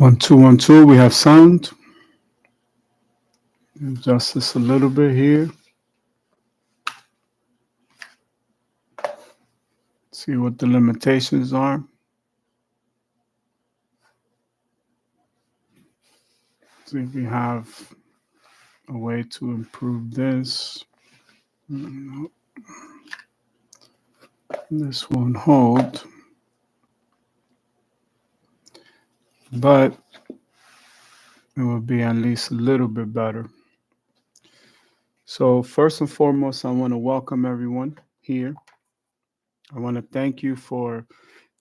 1, 2, 1, 2. We have sound. Adjust this a little bit here. See what the limitations are. See if we have a way to improve this. This won't hold, but it will be at least a little bit better. So first and foremost, I want to welcome everyone here. I want to thank you for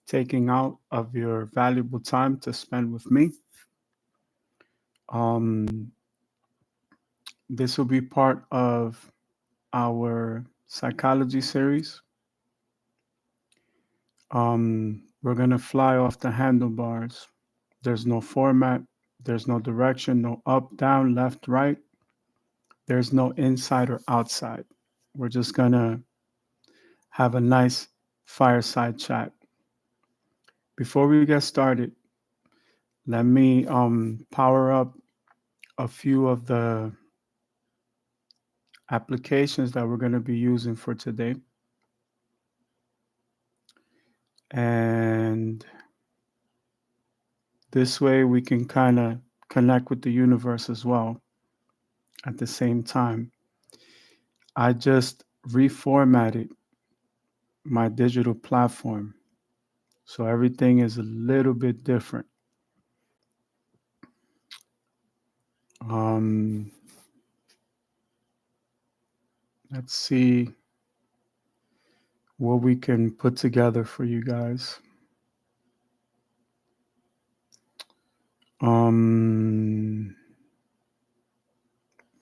taking out of your valuable time to spend with me. Um, this will be part of our psychology series. We're going to fly off the handlebars. There's no format, there's no direction, no up, down, left, right. There's no inside or outside. We're just going to have a nice fireside chat. Before we get started, let me power up a few of the applications that we're going to be using for today. And this way we can kind of connect with the universe as well at the same time. I just reformatted my digital platform. So everything is a little bit different. Um, let's see what we can put together for you guys.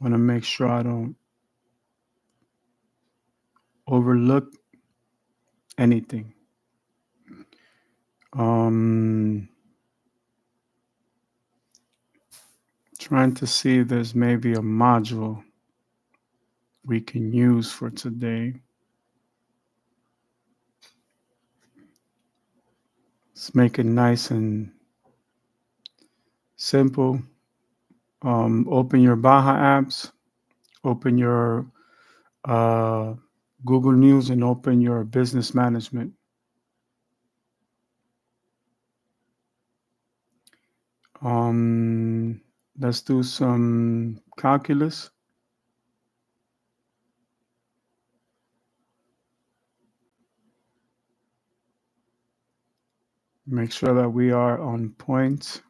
Want to make sure I don't overlook anything. Trying to see if there's maybe a module we can use for today. Let's make it nice and simple. Open your Baja apps, open your Google News, and open your business management. Let's do some calculus. Make sure that we are on point.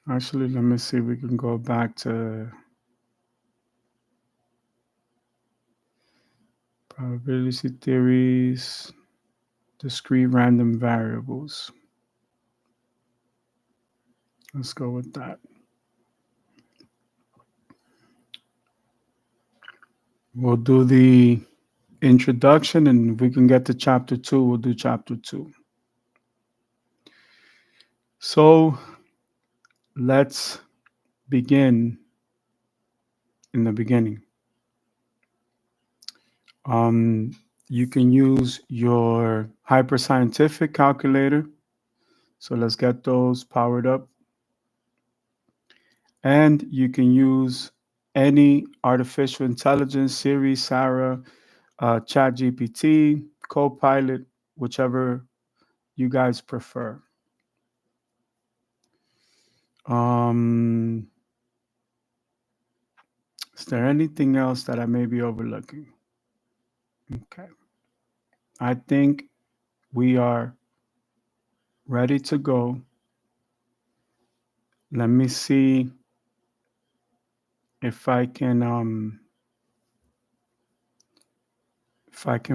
Actually, let me see if we can go back to probability theories, discrete random variables. Let's go with that. We'll do the introduction, and if we can get to chapter 2, we'll do chapter 2. So let's begin in the beginning. You can use your hyperscientific calculator. So let's get those powered up. And you can use any artificial intelligence, Siri, Sarah, ChatGPT, Copilot, whichever you guys prefer. Is there anything else that I may be overlooking? Okay. I think we are ready to go. Let me see if I can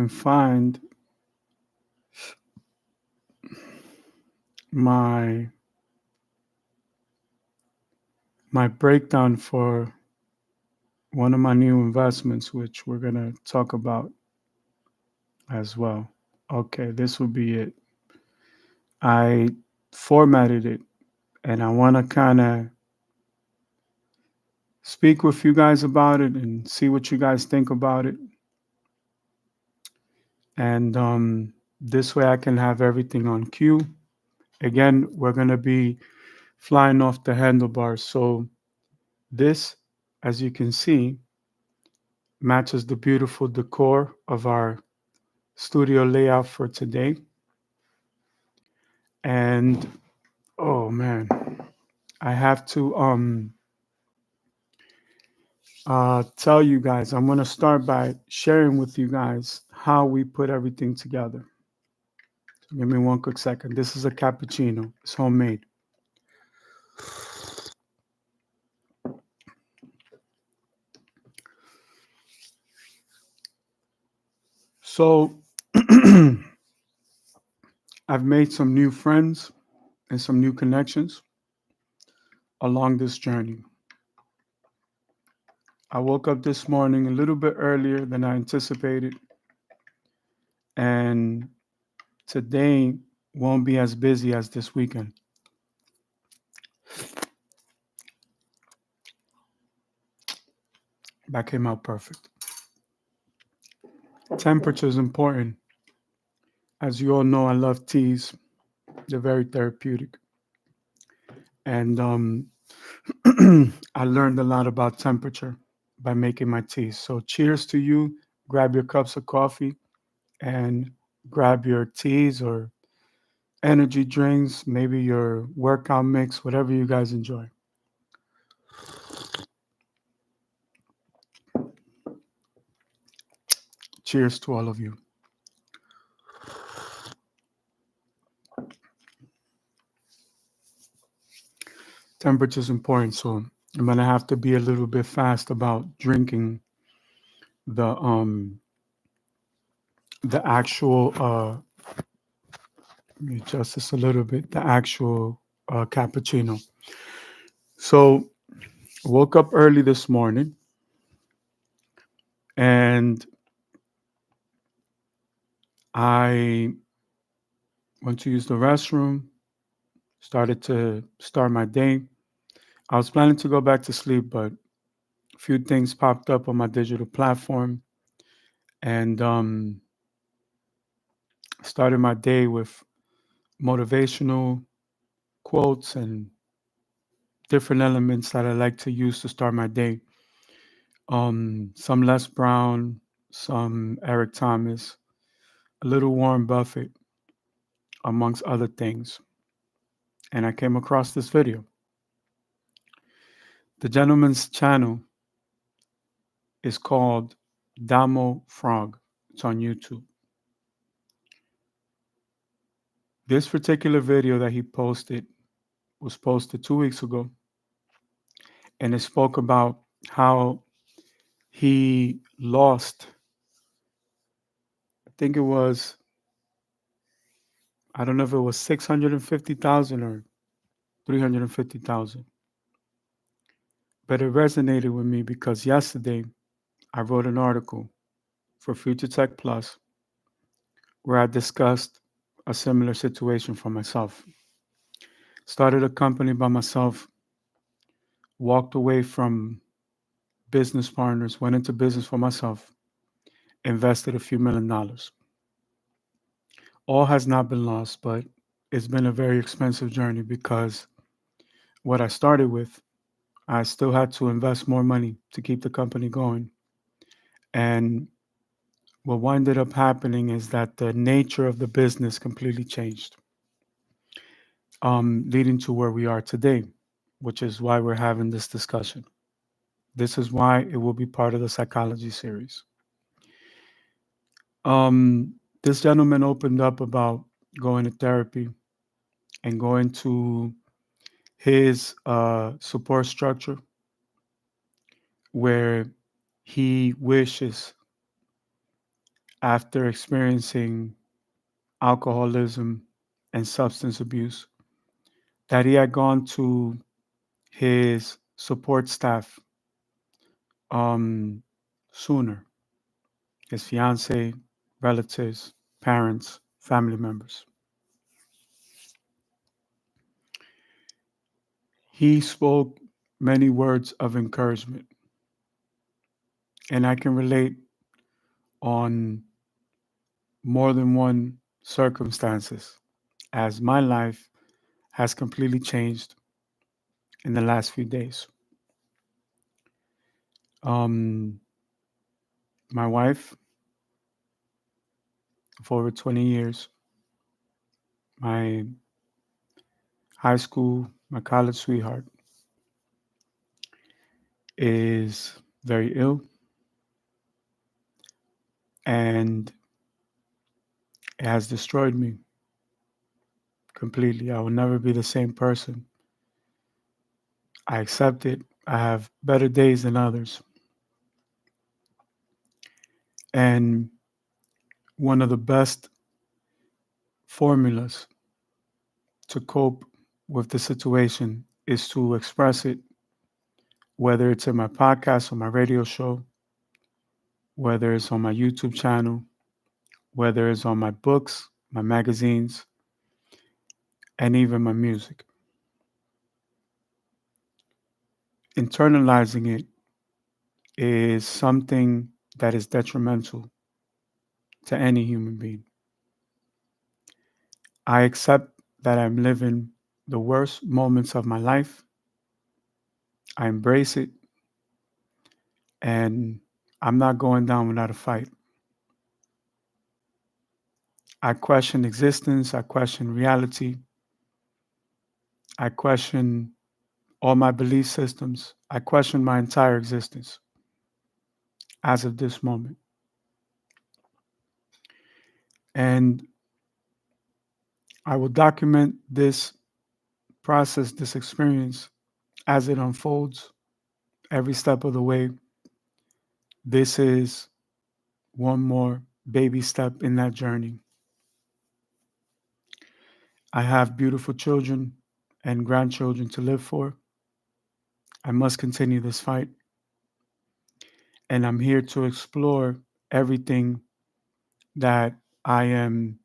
find my breakdown for one of my new investments, which we're going to talk about as well. Okay, this will be it. I formatted it, and I want to kind of speak with you guys about it and see what you guys think about it. And this way I can have everything on cue. Again, we're going to be flying off the handlebars. So this, as you can see, matches the beautiful decor of our studio layout for today. And oh man, I have to tell you guys, I'm going to start by sharing with you guys how we put everything together. So give me one quick second. This is a cappuccino. It's homemade. So I've made some new friends and some new connections along this journey. I woke up this morning a little bit earlier than I anticipated, and today won't be as busy as this weekend. That came out perfect. Temperature is important. As you all know, I love teas. They're very therapeutic. And I learned a lot about temperature by making my teas. So, cheers to you. Grab your cups of coffee and grab your teas or energy drinks, maybe your workout mix, whatever you guys enjoy. Cheers to all of you. Temperature is important, so I'm gonna have to be a little bit fast about drinking the actual let me adjust this a little bit, the actual cappuccino. So woke up early this morning and I went to use the restroom, started to start my day. I was planning to go back to sleep, but a few things popped up on my digital platform and started my day with motivational quotes and different elements that I like to use to start my day. Some Les Brown, some Eric Thomas, a little Warren Buffett, amongst other things. And I came across this video. The gentleman's channel is called Damo Frog. It's on YouTube. This particular video that he posted was posted 2 weeks ago, and it spoke about how he lost, I think it was, I don't know if it was 650,000 or 350,000. But it resonated with me because yesterday I wrote an article for Future Tech Plus where I discussed a similar situation for myself. Started a company by myself, walked away from business partners, went into business for myself, invested a few $1 million. All has not been lost, but it's been a very expensive journey because what I started with, I still had to invest more money to keep the company going. And what ended up happening is that the nature of the business completely changed, leading to where we are today, which is why we're having this discussion. This is why it will be part of the psychology series. This gentleman opened up about going to therapy and going to his support structure where he wishes, after experiencing alcoholism and substance abuse, that he had gone to his support staff um, sooner, his fiance, relatives, parents, family members. He spoke many words of encouragement, and I can relate on more than one circumstances, as my life has completely changed in the last few days. Um, my wife of over 20 years, my high school, my college sweetheart, is very ill, and it has destroyed me completely. I will never be the same person. I accept it. I have better days than others. And one of the best formulas to cope with the situation is to express it, whether it's in my podcast or my radio show, whether it's on my YouTube channel, whether it's on my books, my magazines, and even my music. Internalizing it is something that is detrimental to any human being. I accept that I'm living the worst moments of my life. I embrace it, and I'm not going down without a fight. I question existence, I question reality, I question all my belief systems, I question my entire existence as of this moment. And I will document this process, this experience as it unfolds every step of the way. This is one more baby step in that journey. I have beautiful children and grandchildren to live for. I must continue this fight. And I'm here to explore everything that I am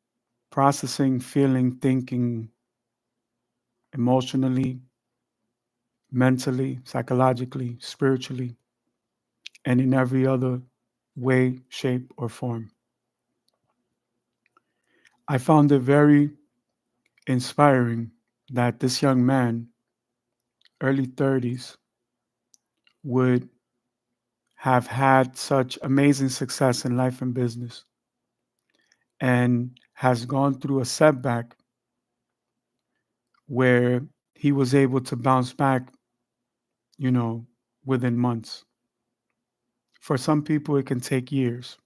processing, feeling, thinking emotionally, mentally, psychologically, spiritually, and in every other way, shape, or form. I found it very inspiring that this young man, early 30s, would have had such amazing success in life and business and has gone through a setback where he was able to bounce back, you know, within months. For some people, it can take years.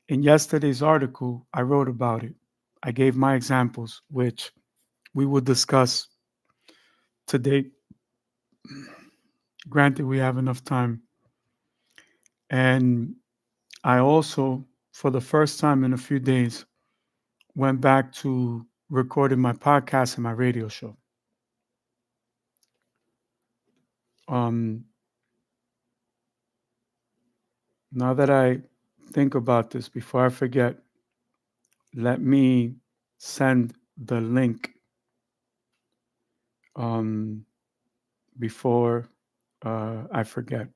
In yesterday's article, I wrote about it. I gave my examples, which we will discuss today. Granted, we have enough time. And I also, for the first time in a few days, went back to recording my podcast and my radio show. Um, Now that I think about this, before I forget, let me send the link um, before I forget.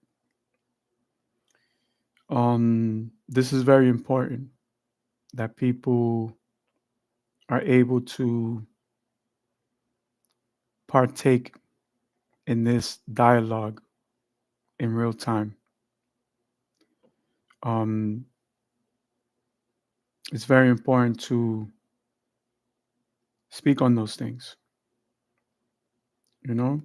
This is very important that people are able to partake in this dialogue in real time. Um, it's very important to speak on those things. You know,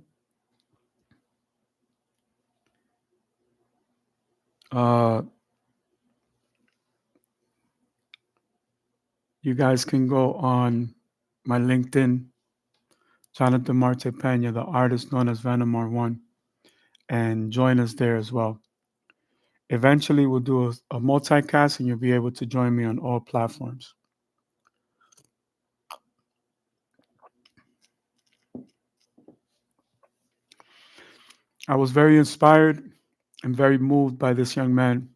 uh, you guys can go on my LinkedIn, Jonathan Marte Pena, the artist known as Venomar One, and join us there as well. Eventually, we'll do a multicast, and you'll be able to join me on all platforms. I was very inspired and very moved by this young man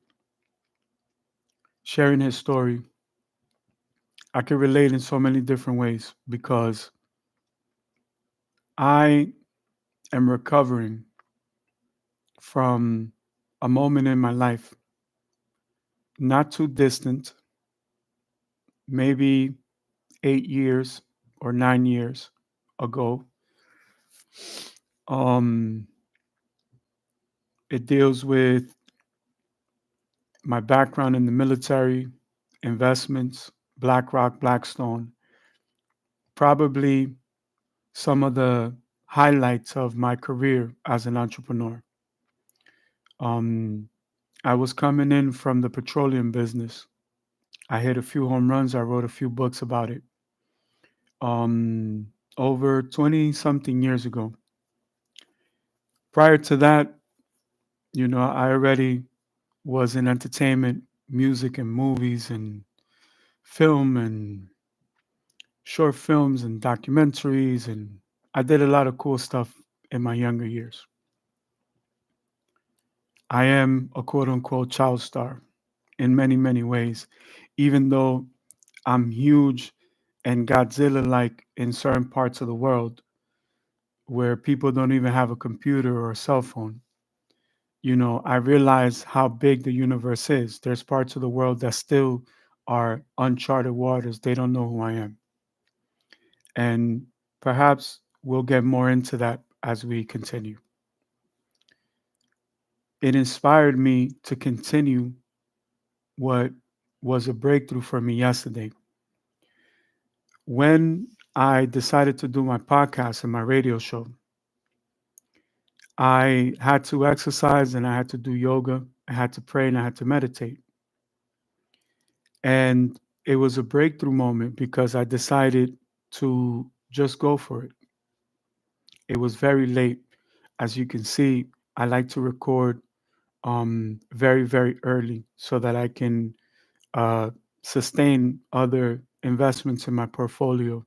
sharing his story. I can relate in so many different ways because I am recovering from a moment in my life, not too distant, maybe 8 years or 9 years ago. Um, it deals with my background in the military, investments, BlackRock, Blackstone, probably some of the highlights of my career as an entrepreneur. Um, I was coming in from the petroleum business. I hit a few home runs. I wrote a few books about it. Over 20 something years ago. Prior to that, I already was in entertainment, music and movies and film and short films and documentaries. And I did a lot of cool stuff in my younger years. I am a quote unquote child star in many, many ways, even though I'm huge and Godzilla like in certain parts of the world where people don't even have a computer or a cell phone. I realize how big the universe is. There's parts of the world that still are uncharted waters. They don't know who I am. And perhaps we'll get more into that as we continue. It inspired me to continue what was a breakthrough for me yesterday. When I decided to do my podcast and my radio show, I had to exercise and I had to do yoga. I had to pray and I had to meditate. And it was a breakthrough moment because I decided to just go for it. It was very late. As you can see, I like to record very, very early so that I can uh, sustain other investments in my portfolio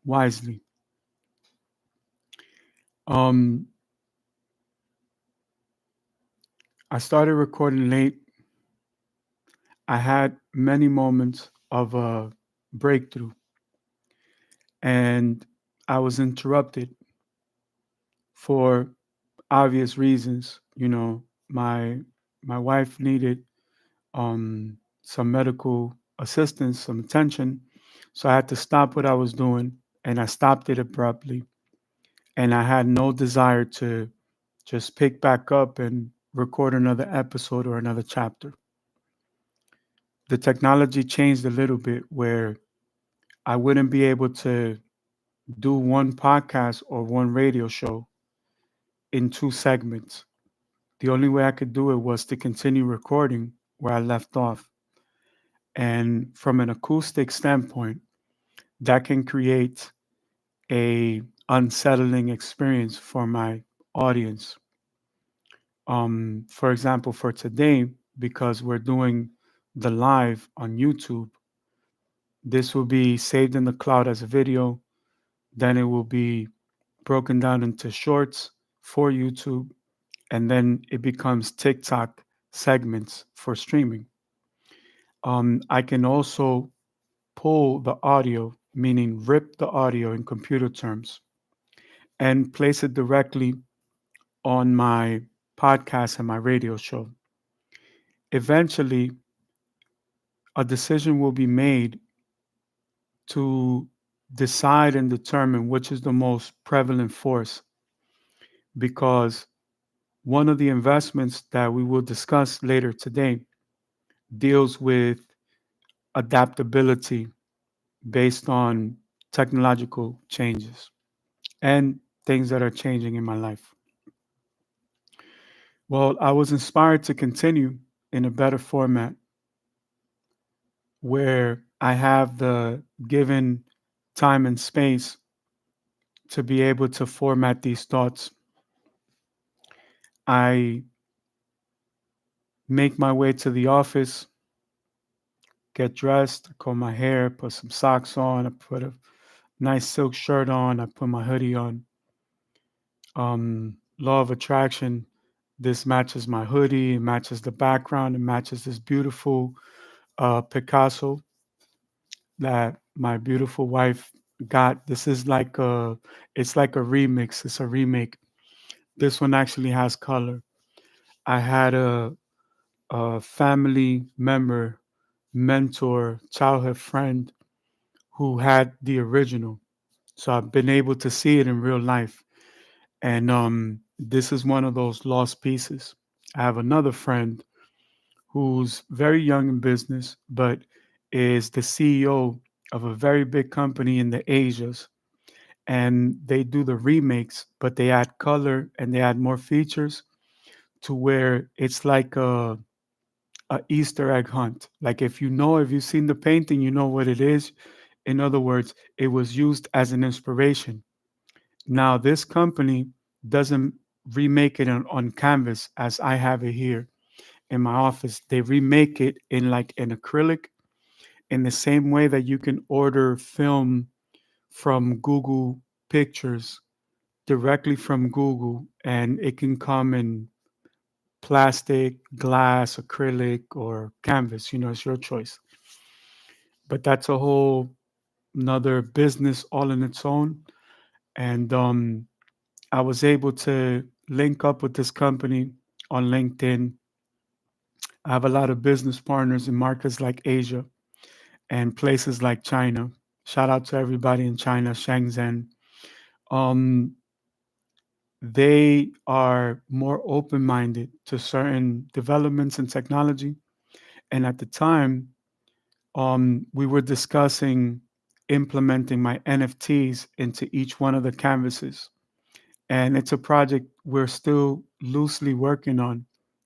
wisely. Um, I started recording late. I had many moments of a breakthrough, and I was interrupted for obvious reasons. My wife needed some medical assistance, some attention, so I had to stop what I was doing, and I stopped it abruptly. And I had no desire to just pick back up and record another episode or another chapter. The technology changed a little bit where I wouldn't be able to do one podcast or one radio show in two segments. The only way I could do it was to continue recording where I left off. And from an acoustic standpoint, that can create a unsettling experience for my audience. For example, for today, because we're doing the live on YouTube, this will be saved in the cloud as a video. Then it will be broken down into shorts for YouTube, and then it becomes TikTok segments for streaming. I can also pull the audio, meaning rip the audio in computer terms, and place it directly on my podcast and my radio show. Eventually, a decision will be made to decide and determine which is the most prevalent force because one of the investments that we will discuss later today deals with adaptability based on technological changes and things that are changing in my life. Well, I was inspired to continue in a better format where I have the given time and space to be able to format these thoughts. I make my way to the office, get dressed, comb my hair, put some socks on, I put a nice silk shirt on, I put my hoodie on. Law of attraction, this matches my hoodie, it matches the background, it matches this beautiful Picasso that my beautiful wife got. This is like it's like a remix, it's a remake. This one actually has color. I had a family member mentor, childhood friend who had the original. So I've been able to see it in real life. And this is one of those lost pieces. I have another friend who's very young in business, but is the CEO of a very big company in the Asias. And they do the remakes, but they add color and they add more features to where it's like a Easter egg hunt. Like if you've seen the painting, you know what it is. In other words, it was used as an inspiration. Now this company doesn't remake it on canvas as I have it here in my office. They remake it in like an acrylic in the same way that you can order film from Google Pictures directly from Google, and it can come in plastic, glass, acrylic, or canvas. It's your choice. But that's a whole another business all in its own. And I was able to link up with this company on LinkedIn. I have a lot of business partners in markets like Asia and places like China. Shout out to everybody in China, Shenzhen. Um, they are more open minded to certain developments in technology. And at the time, we were discussing implementing my NFTs into each one of the canvases. And it's a project we're still loosely working on,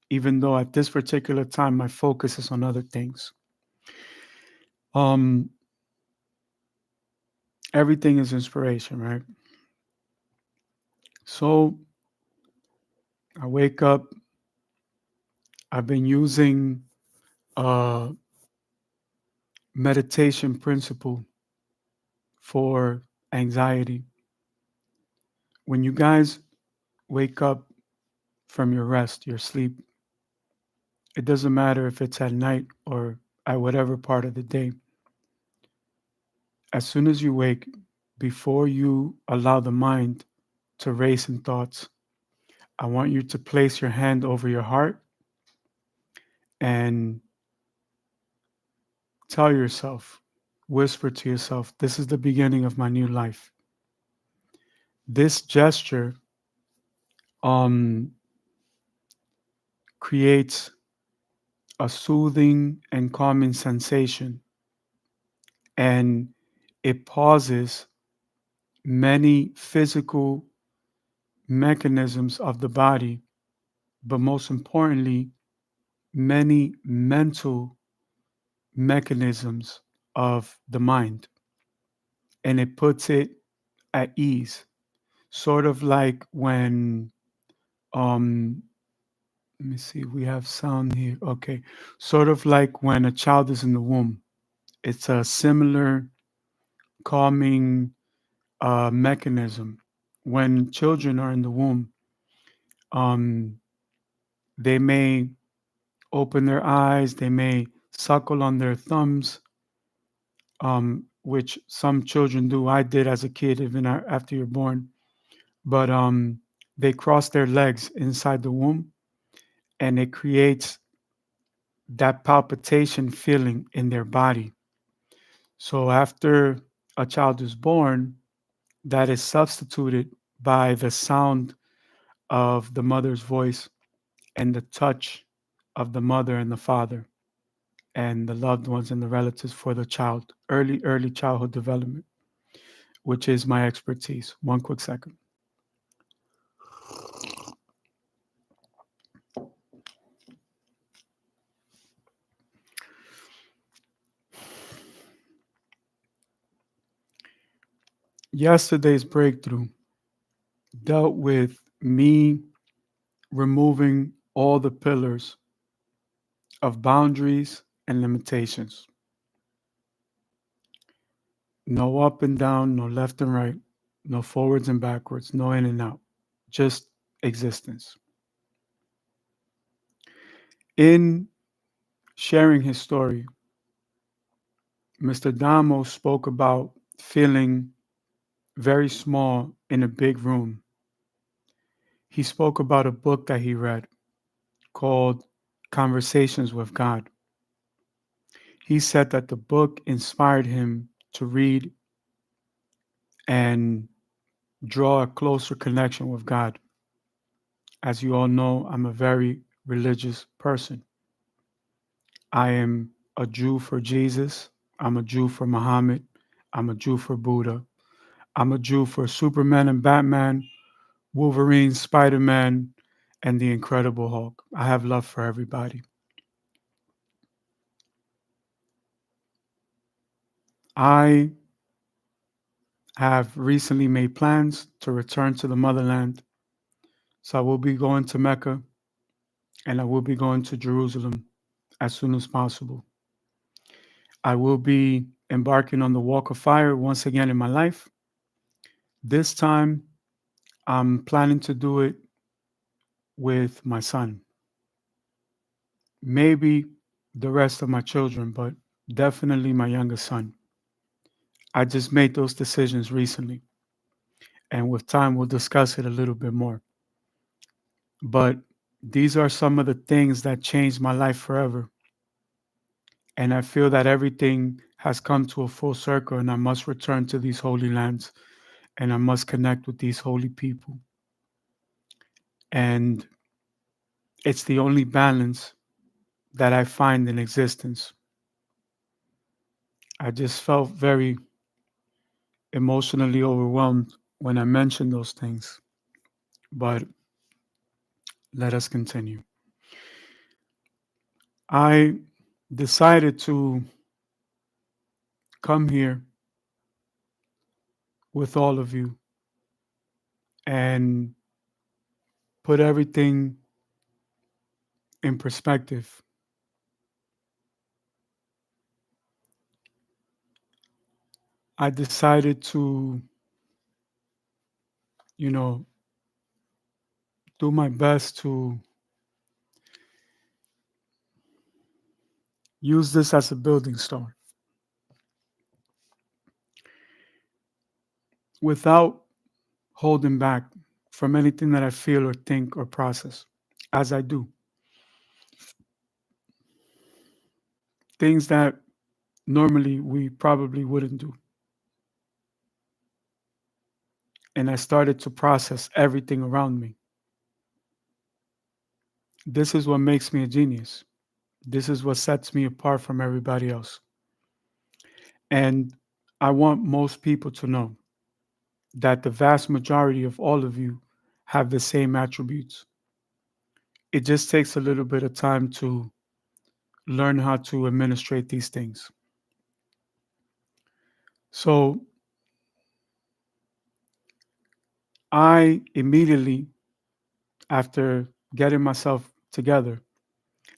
even though at this particular time, my focus is on other things. Um, Everything is inspiration, right? So I wake up, I've been using a meditation principle for anxiety. When you guys wake up from your rest, your sleep, it doesn't matter if it's at night or at whatever part of the day. As soon as you wake, before you allow the mind to race in thoughts, I want you to place your hand over your heart and tell yourself, whisper to yourself, this is the beginning of my new life. This gesture um, creates a soothing and calming sensation, and it pauses many physical mechanisms of the body, but most importantly, many mental mechanisms of the mind. And it puts it at ease, sort of like when, um, let me see, we have sound here. Okay. Sort of like when a child is in the womb. It's a similar calming mechanism. When children are in the womb, um, they may open their eyes, they may suckle on their thumbs, which some children do. I did as a kid, even after you're born. But they cross their legs inside the womb, and it creates that palpitation feeling in their body. So after a child is born, that is substituted by the sound of the mother's voice and the touch of the mother and the father and the loved ones and the relatives for the child, early childhood development, which is my expertise. One quick second. Yesterday's breakthrough dealt with me removing all the pillars of boundaries and limitations. No up and down, no left and right, no forwards and backwards, no in and out, just existence. In sharing his story, Mr. Damo spoke about feeling very small in a big room. He spoke about a book that he read called Conversations with God. He said that the book inspired him to read and draw a closer connection with God. As you all know, I'm a very religious person. I am a Jew for Jesus. I'm a Jew for Muhammad. I'm a Jew for Buddha. I'm a Jew for Superman and Batman, Wolverine, Spider Man, and the Incredible Hulk. I have love for everybody. I have recently made plans to return to the motherland. So I will be going to Mecca and I will be going to Jerusalem as soon as possible. I will be embarking on the walk of fire once again in my life. This time, I'm planning to do it with my son. Maybe the rest of my children, but definitely my youngest son. I just made those decisions recently, and with time, we'll discuss it a little bit more. But these are some of the things that changed my life forever. And I feel that everything has come to a full circle, and I must return to these holy lands and I must connect with these holy people. And it's the only balance that I find in existence. I just felt very emotionally overwhelmed when I mentioned those things. But let us continue. I decided to come here with all of you and put everything in perspective. I decided to, you know, do my best to use this as a building stone without holding back from anything that I feel or think or process, as I do. Things that normally we probably wouldn't do. And I started to process everything around me. This is what makes me a genius. This is what sets me apart from everybody else. And I want most people to know that the vast majority of all of you have the same attributes. It just takes a little bit of time to learn how to administrate these things. So I immediately, after getting myself together,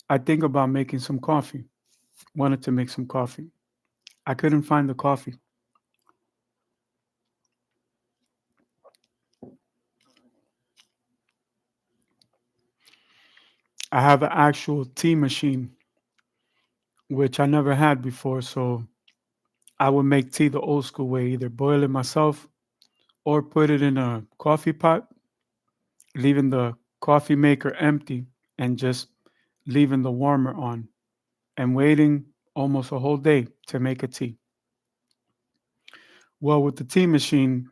I think about making some coffee. Wanted to make some coffee. I couldn't find the coffee. I have an actual tea machine, which I never had before. So I would make tea the old school way, either boil it myself or put it in a coffee pot, leaving the coffee maker empty and just leaving the warmer on and waiting almost a whole day to make a tea. Well, with the tea machine,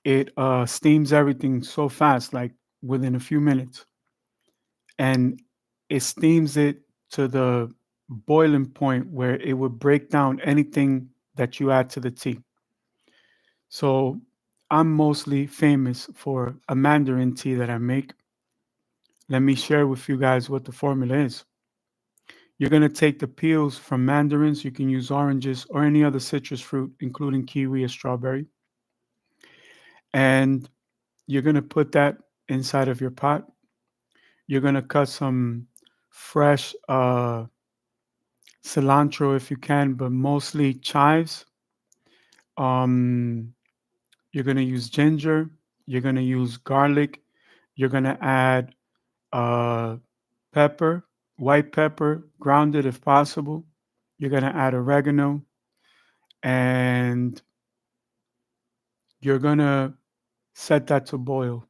it steams everything so fast, like within a few minutes, and it steams it to the boiling point where it would break down anything that you add to the tea. So I'm mostly famous for a mandarin tea that I make. Let me share with you guys what the formula is. You're going to take the peels from mandarins. You can use oranges or any other citrus fruit, including kiwi or strawberry. And you're going to put that inside of your pot. You're going to cut some fresh cilantro if you can, but mostly chives. Um, you're going to use ginger. You're going to use garlic. You're going to add uh, pepper, white pepper, grounded if possible. You're going to add oregano, and you're going to set that to boil.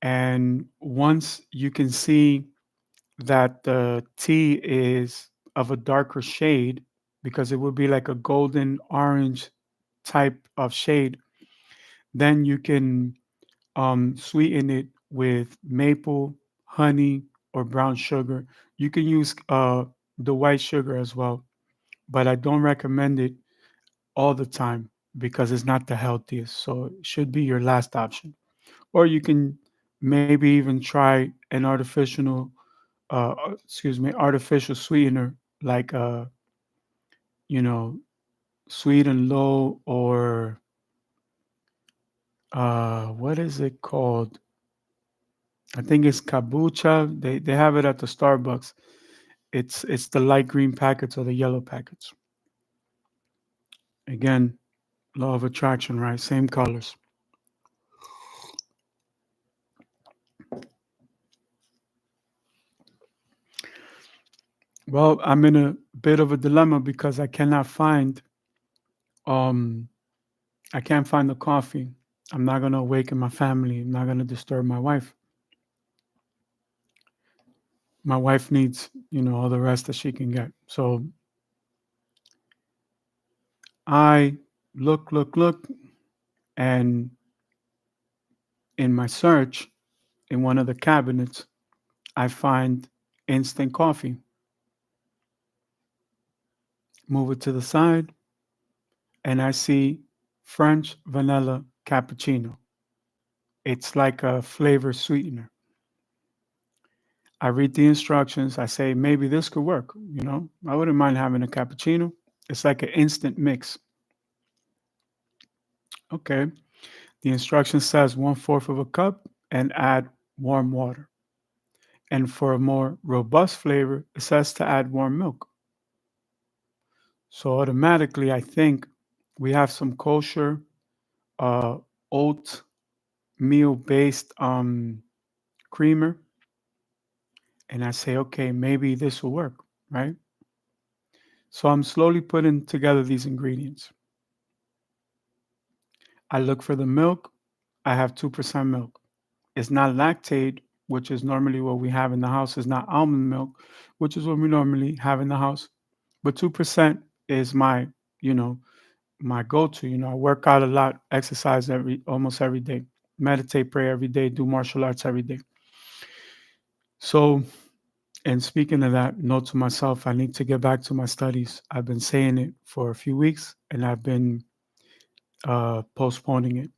And once you can see that the tea is of a darker shade, because it would be like a golden orange type of shade, then you can sweeten it with maple, honey, or brown sugar. You can use the white sugar as well, but I don't recommend it all the time because it's not the healthiest. So it should be your last option. Or you can maybe even try an artificial sweetener like you know, sweet and low, or what is it called? I think it's kabucha. They have it at the Starbucks. It's the light green packets or the yellow packets. Again, law of attraction, right? Same colors. Well, I'm in a bit of a dilemma because um I can't find the coffee. I'm not gonna awaken my family. I'm not gonna disturb my wife. My wife needs, all the rest that she can get. So I look, and in my search in one of the cabinets, I find instant coffee. Move it to the side, and I see French vanilla cappuccino. It's like a flavor sweetener. I read the instructions. I say, maybe this could work. I wouldn't mind having a cappuccino. It's like an instant mix. Okay. The instruction says 1/4 of a cup and add warm water. And for a more robust flavor, it says to add warm milk. So automatically, I think we have some kosher uh, oatmeal based creamer. And I say, okay, maybe this will work, right? So I'm slowly putting together these ingredients. I look for the milk. I have 2% milk. It's not lactate, which is normally what we have in the house. It's not almond milk, which is what we normally have in the house. But 2% is you know, my go-to. I work out a lot, exercise almost every day, meditate, pray every day, do martial arts every day. So, and speaking of that, note to myself, I need to get back to my studies. I've been saying it for a few weeks, and I've been postponing it.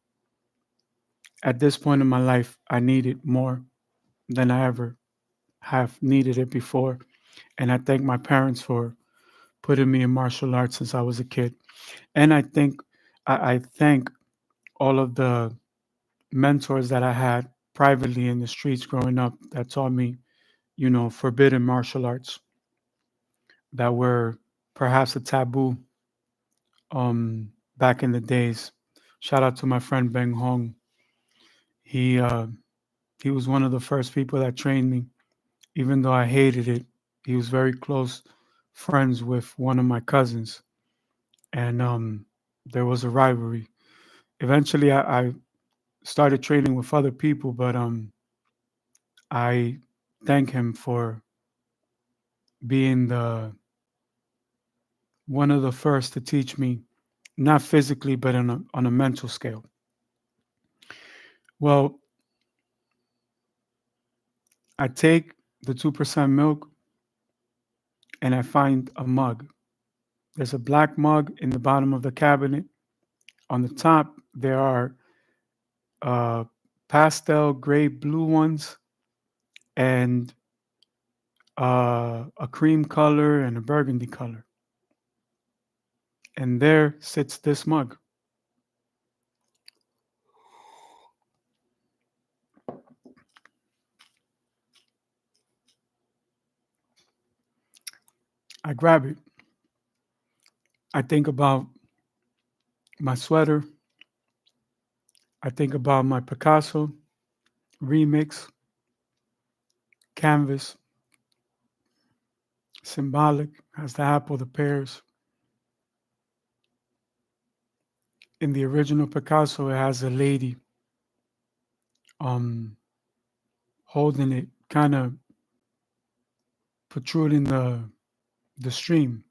At this point in my life, I need it more than I ever have needed it before. And I thank my parents for putting me in martial arts since I was a kid. And I thank all of the mentors that I had privately in the streets growing up that taught me, forbidden martial arts that were perhaps a taboo back in the days. Shout out to my friend Beng Hong. He uh, he was one of the first people that trained me, even though I hated it. He was very close friends with one of my cousins, and there was a rivalry. Eventually, I started training with other people, but I thank him for being the one of the first to teach me, not physically, but on a mental scale. Well, I take the 2% milk and I find a mug. There's a black mug in the bottom of the cabinet. On the top, there are uh, pastel gray blue ones, and a cream color and a burgundy color. And there sits this mug. I grab it. I think about my sweater. I think about my Picasso remix, canvas, symbolic, has the apple, the pears. In the original Picasso, it has a lady um, holding it, kind of protruding the stream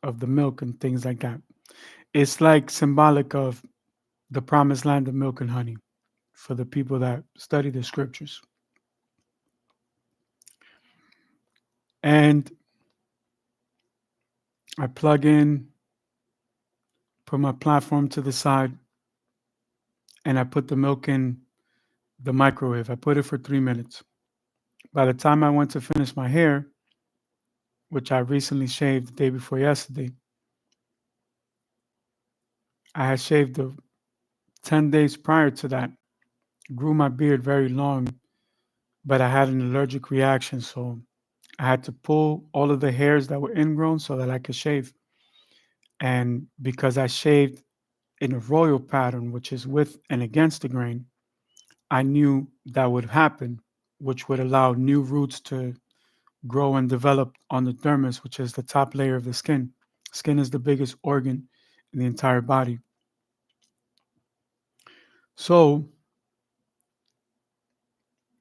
of the milk and things like that. It's like symbolic of the promised land of milk and honey for the people that study the scriptures. And I plug in, put my platform to the side, and I put the milk in the microwave. I put it for 3 minutes. By the time I went to finish my hair, which I recently shaved the day before yesterday, I had shaved the 10 days prior to that, grew my beard very long, but I had an allergic reaction. So I had to pull all of the hairs that were ingrown so that I could shave. And because I shaved in a royal pattern, which is with and against the grain, I knew that would happen, which would allow new roots to grow and develop on the dermis, which is the top layer of the skin. Skin is the biggest organ in the entire body. So,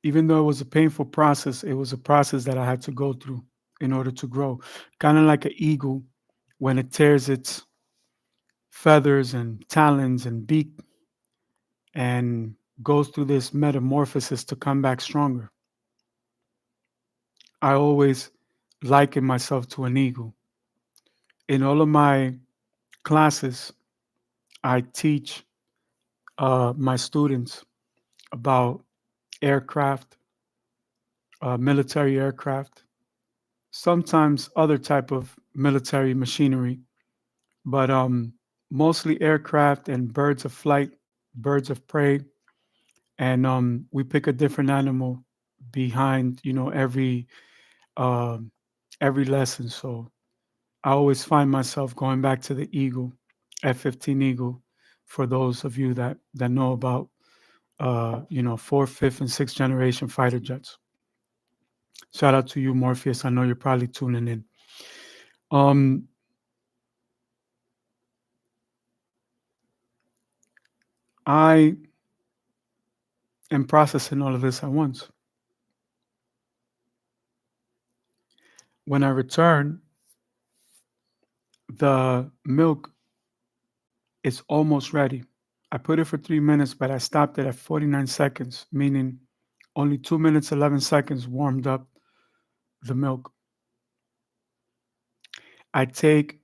even though it was a painful process, it was a process that I had to go through in order to grow. Kind of like an eagle when it tears its feathers and talons and beak and goes through this metamorphosis to come back stronger. I always liken myself to an eagle. In all of my classes, I teach my students about aircraft, military aircraft, sometimes other type of military machinery, but mostly aircraft and birds of flight, birds of prey, and we pick a different animal behind um, every lesson. So I always find myself going back to the Eagle, F-15 Eagle, for those of you that know about fourth, fifth, and sixth generation fighter jets. Shout out to you, Morpheus. I know you're probably tuning in. Um, I am processing all of this at once. When I return, the milk is almost ready. I put it for 3 minutes, but I stopped it at 49 seconds, meaning only 2 minutes, 11 seconds warmed up the milk. I take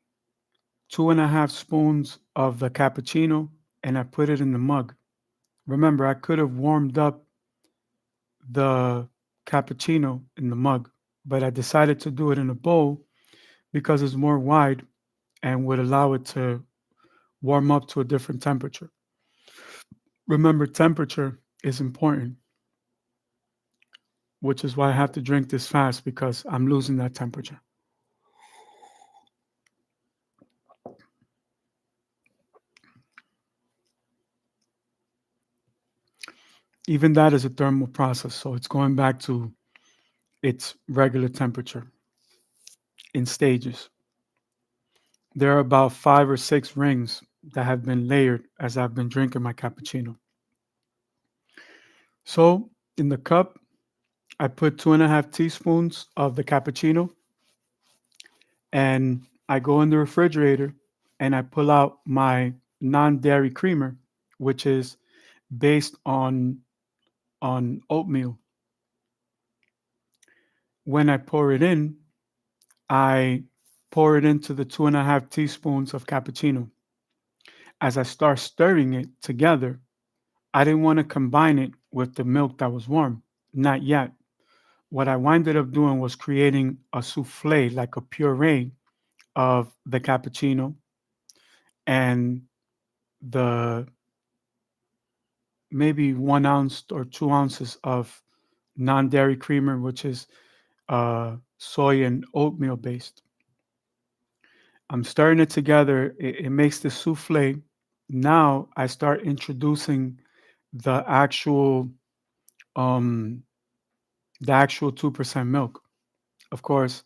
2.5 spoons of the cappuccino and I put it in the mug. Remember, I could have warmed up the cappuccino in the mug, but I decided to do it in a bowl because it's more wide and would allow it to warm up to a different temperature. Remember, temperature is important, which is why I have to drink this fast because I'm losing that temperature. Even that is a thermal process, so it's going back to its regular temperature in stages. There are about 5 or 6 rings that have been layered as I've been drinking my cappuccino. So in the cup, I put 2.5 teaspoons of the cappuccino and I go in the refrigerator and I pull out my non-dairy creamer, which is based on oatmeal. When I pour it in, I pour it into the 2.5 teaspoons of cappuccino. As I start stirring it together, I didn't want to combine it with the milk that was warm. Not yet. What I winded up doing was creating a souffle, like a puree of the cappuccino and the maybe 1 ounce or 2 ounces of non-dairy creamer, which is soy and oatmeal based. I'm stirring it together. It makes the souffle. Now I start introducing the actual um, the actual 2% milk. Of course,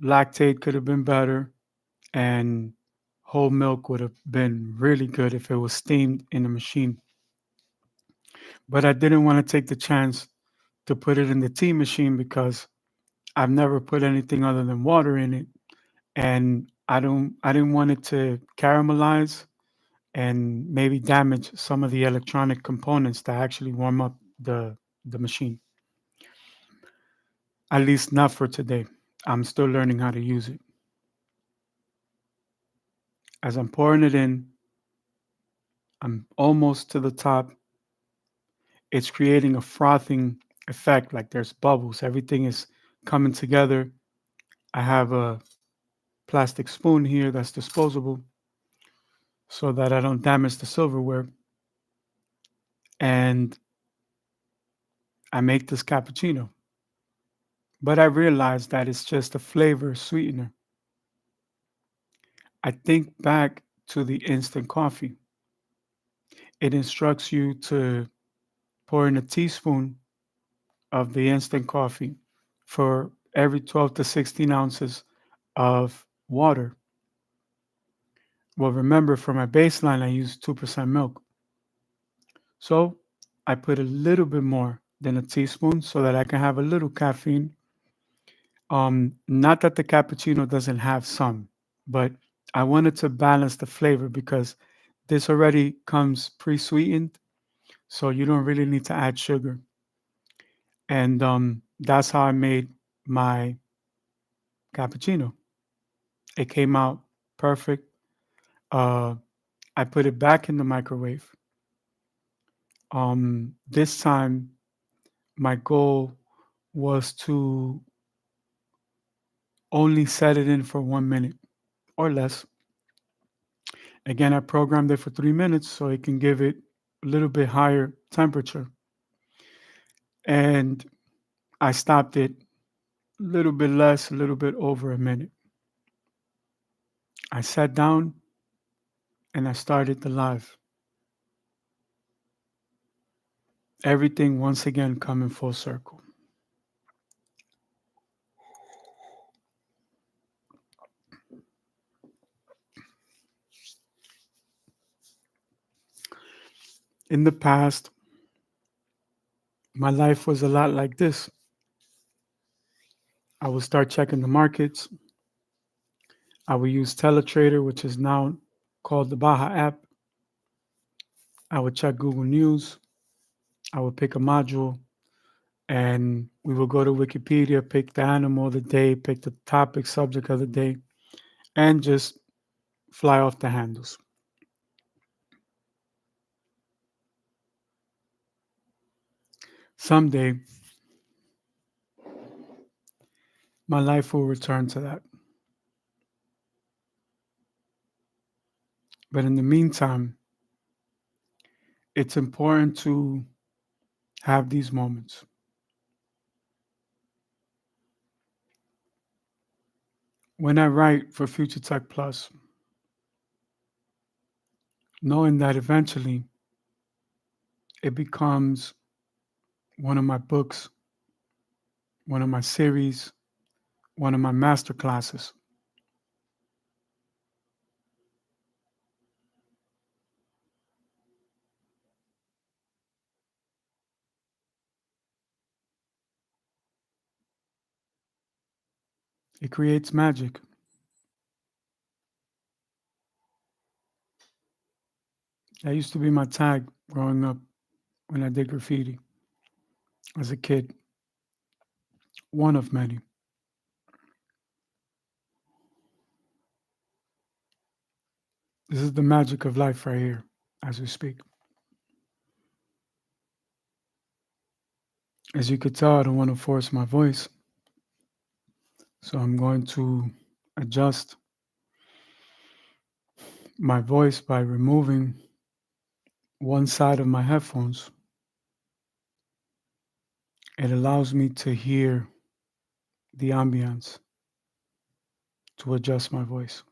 lactate could have been better, and whole milk would have been really good if it was steamed in a machine. But I didn't want to take the chance to put it in the tea machine because I've never put anything other than water in it. and I didn't want it to caramelize and maybe damage some of the electronic components that actually warm up the machine. At least not for today. I'm still learning how to use it. As I'm pouring it in, I'm almost to the top. It's creating a frothing effect, like there's bubbles. Everything is coming together. I have a plastic spoon here that's disposable so that I don't damage the silverware. And I make this cappuccino. But I realized that it's just a flavor sweetener. I think back to the instant coffee. It instructs you to pour in a teaspoon of the instant coffee for every 12 to 16 ounces of water. Well, remember, for my baseline, I use 2% milk. So I put a little bit more than a teaspoon so that I can have a little caffeine. Not that the cappuccino doesn't have some, but I wanted to balance the flavor because this already comes pre-sweetened, so you don't really need to add sugar. And that's how I made my cappuccino. It came out perfect. Uh, I put it back in the microwave. This time, my goal was to only set it in for 1 minute or less. Again, I programmed it for 3 minutes so it can give it a little bit higher temperature. And I stopped it a little bit less, a little bit over a minute. I sat down and I started the live. Everything once again coming full circle. In the past, my life was a lot like this. I would start checking the markets. I would use teletrader, which is now called the Baja app. I would check Google News. I would pick a module and we will go to Wikipedia, pick the animal of the day, pick the topic subject of the day, and just fly off the handles. Someday, my life will return to that. But in the meantime, it's important to have these moments. When I write for Future Tech Plus, knowing that eventually it becomes one of my books, one of my series, one of my master classes. It creates magic. That used to be my tag growing up when I did graffiti as a kid, one of many. This is the magic of life right here as we speak. As you could tell, I don't want to force my voice, so I'm going to adjust my voice by removing one side of my headphones. It allows me to hear the ambience to adjust my voice.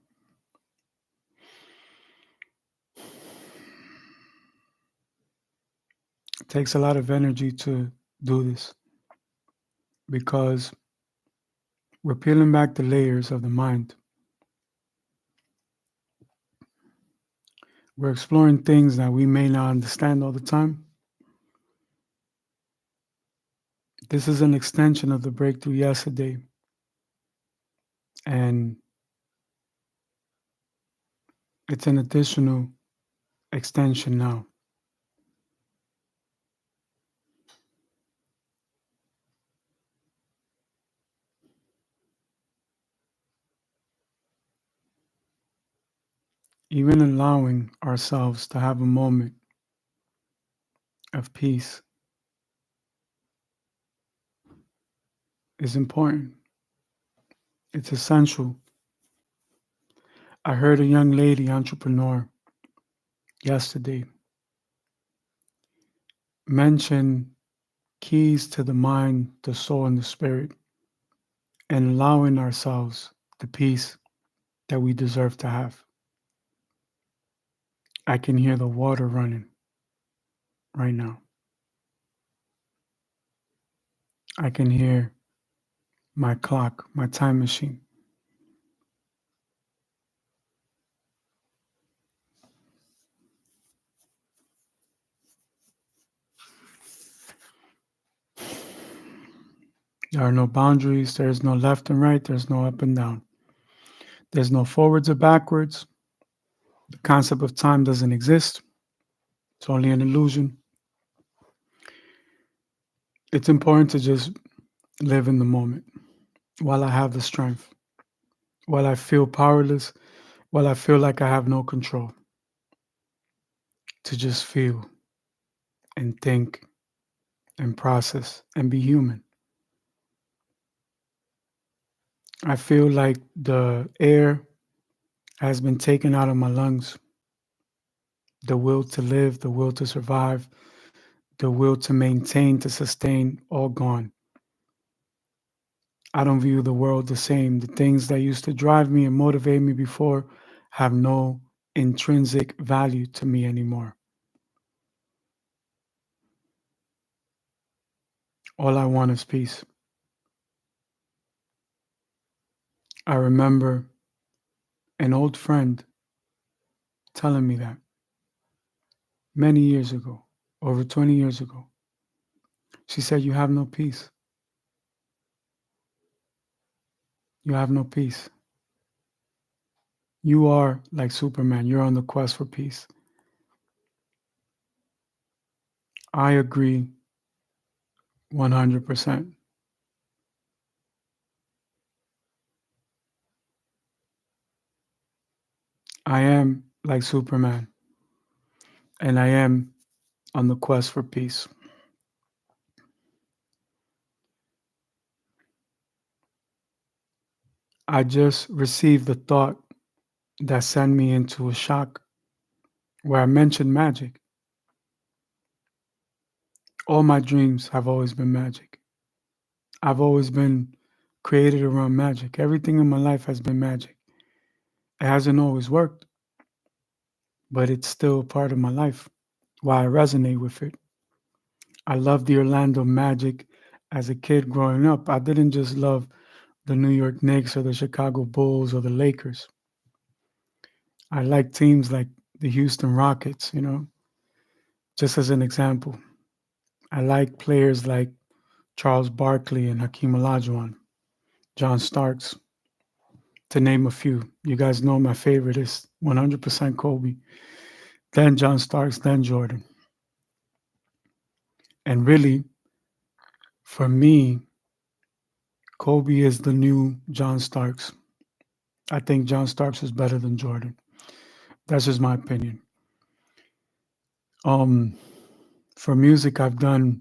It takes a lot of energy to do this because we're peeling back the layers of the mind. We're exploring things that we may not understand all the time. This is an extension of the breakthrough yesterday. And It's an additional extension now. Even allowing ourselves to have a moment of peace is important. It's essential. I heard a young lady entrepreneur yesterday mention keys to the mind, the soul, and the spirit, and allowing ourselves the peace that we deserve to have. I can hear the water running right now. I can hear my clock, my time machine. There are no boundaries. There's no left and right. There's no up and down. There's no forwards or backwards. The concept of time doesn't exist. It's only an illusion. It's important to just live in the moment while I have the strength, while I feel powerless, while I feel like I have no control, to just feel and think and process and be human. I feel like the air has been taken out of my lungs, the will to live, the will to survive, the will to maintain, to sustain, all gone. I don't view the world the same. The things that used to drive me and motivate me before have no intrinsic value to me anymore. All I want is peace. I remember an old friend telling me that many years ago, over 20 years ago. She said, "You have no peace. You have no peace. You are like Superman. You're on the quest for peace." I agree 100%. I am like Superman, and I am on the quest for peace. I just received the thought that sent me into a shock where I mentioned magic. All my dreams have always been magic. I've always been created around magic. Everything in my life has been magic. It hasn't always worked, but it's still a part of my life. Why I resonate with it. I love the Orlando Magic as a kid growing up. I didn't just love the New York Knicks or the Chicago Bulls or the Lakers. I like teams like the Houston Rockets, just as an example. I like players like Charles Barkley and Hakeem Olajuwon, John Starks, to name a few. You guys know my favorite is 100% Kobe, then John Starks, then Jordan. And really, for me, Kobe is the new John Starks. I think John Starks is better than Jordan. That's just my opinion. Um, for music, I've done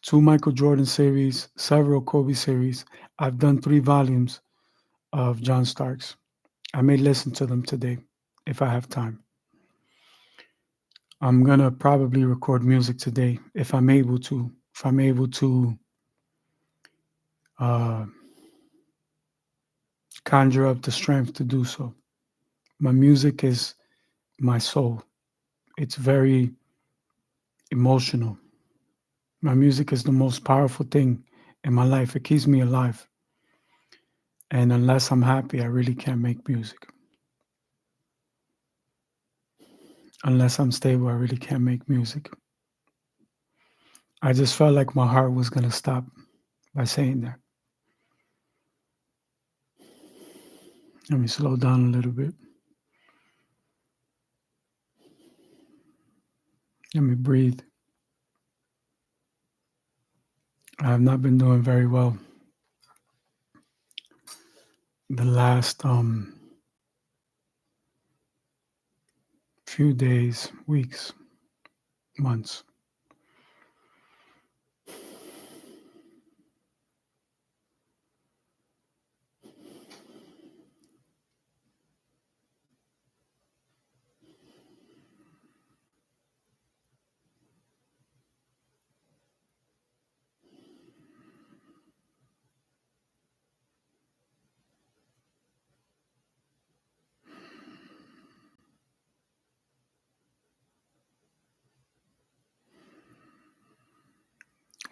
two Michael Jordan series, several Kobe series. I've done 3 volumes of John Starks. I may listen to them today if I have time. I'm gonna probably record music today if I'm able to. If I'm able to uh, conjure up the strength to do so. My music is my soul. It's very emotional. My music is the most powerful thing in my life. It keeps me alive. And unless I'm happy, I really can't make music. Unless I'm stable, I really can't make music. I just felt like my heart was going to stop by saying that. Let me slow down a little bit. Let me breathe. I have not been doing very well the last few days, weeks, months.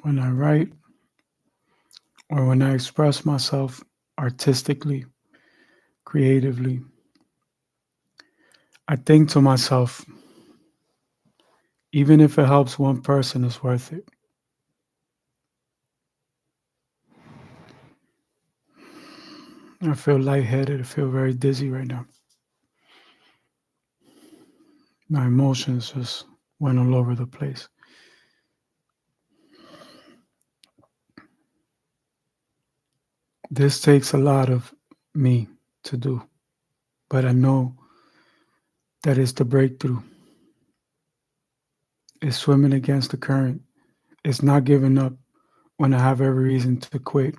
When I write or when I express myself artistically, creatively, I think to myself, even if it helps one person, it's worth it. I feel lightheaded. I feel very dizzy right now. My emotions just went all over the place. This takes a lot of me to do, but I know that it's the breakthrough. It's swimming against the current. It's not giving up when I have every reason to quit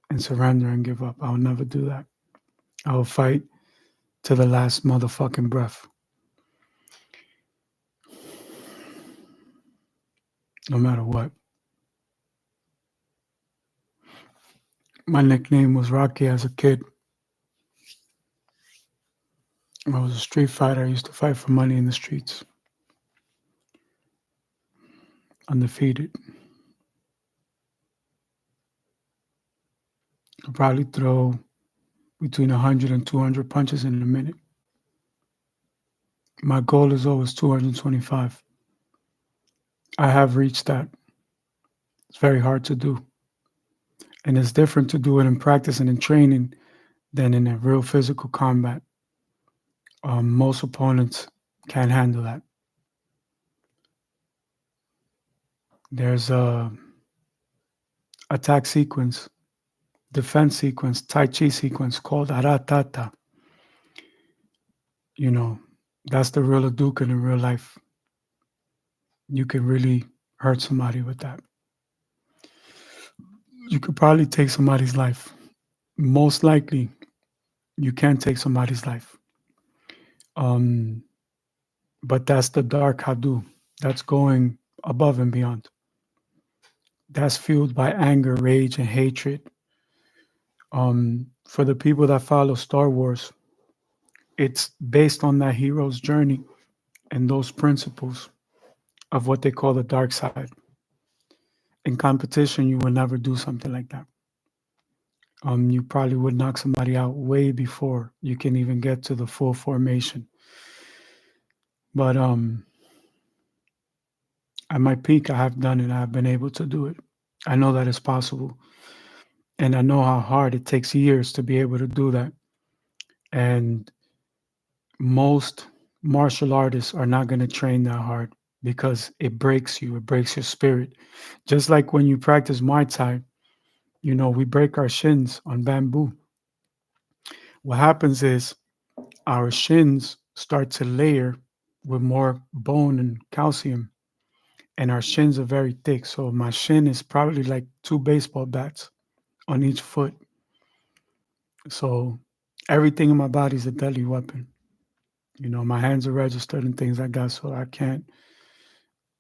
and surrender and give up. I'll never do that. I will fight to the last motherfucking breath, no matter what. My nickname was Rocky as a kid. I was a street fighter. I used to fight for money in the streets, undefeated. I probably throw between 100 and 200 punches in a minute. My goal is always 225. I have reached that. It's very hard to do. And it's different to do it in practice and in training than in a real physical combat. Most opponents can't handle that. There's a attack sequence, defense sequence, Tai Chi sequence called Aratata. You know, that's the real Hadouken in real life. You can really hurt somebody with that. You could probably take somebody's life. Most likely, you can take somebody's life. Um, but that's the dark Hadu. That's going above and beyond. That's fueled by anger, rage, and hatred. For the people that follow Star Wars, it's based on that hero's journey and those principles of what they call the dark side. In competition, you would never do something like that. You probably would knock somebody out way before you can even get to the full formation. But at my peak, I have done it. I have been able to do it. I know that it's possible. And I know how hard it takes years to be able to do that. And most martial artists are not going to train that hard because it breaks you, it breaks your spirit. Just like when you practice Muay Thai, we break our shins on bamboo. What happens is our shins start to layer with more bone and calcium, and our shins are very thick. So my shin is probably like two baseball bats on each foot. So everything in my body is a deadly weapon. My hands are registered and things like that. So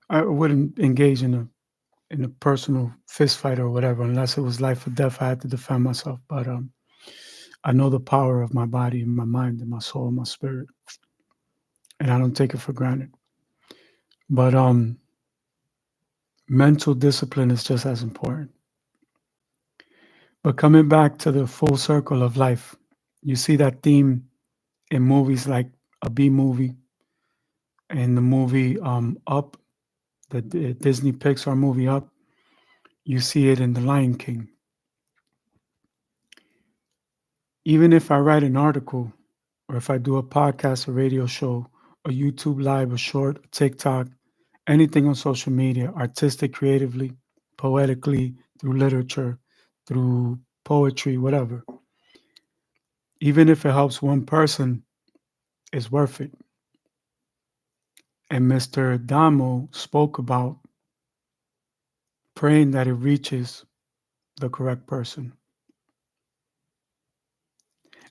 I wouldn't engage in a personal fist fight or whatever unless it was life or death. I had to defend myself. But I know the power of my body and my mind and my soul and my spirit, and I don't take it for granted. But mental discipline is just as important. But coming back to the full circle of life, you see that theme in movies like a B movie and the movie Up, the Disney Pixar movie Up. You see it in The Lion King. Even if I write an article or if I do a podcast, a radio show, a YouTube live, a short, a TikTok, anything on social media, artistic, creatively, poetically, through literature, through poetry, whatever. Even if it helps one person, it's worth it. And Mr. Damo spoke about praying that it reaches the correct person.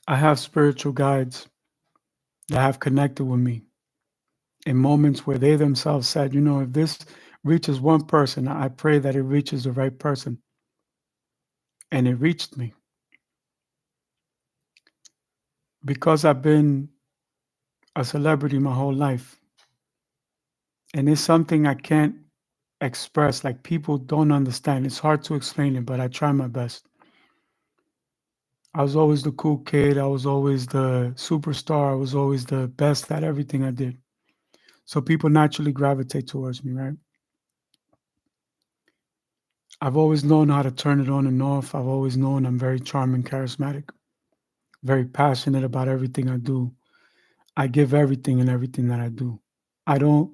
I have spiritual guides that have connected with me in moments where they themselves said, if this reaches one person, I pray that it reaches the right person. And it reached me because I've been a celebrity my whole life. And it's something I can't express. Like people don't understand. It's hard to explain it, but I try my best. I was always the cool kid. I was always the superstar. I was always the best at everything I did. So people naturally gravitate towards me, right? I've always known how to turn it on and off. I've always known I'm very charming, charismatic, very passionate about everything I do. I give everything in everything that I do. I don't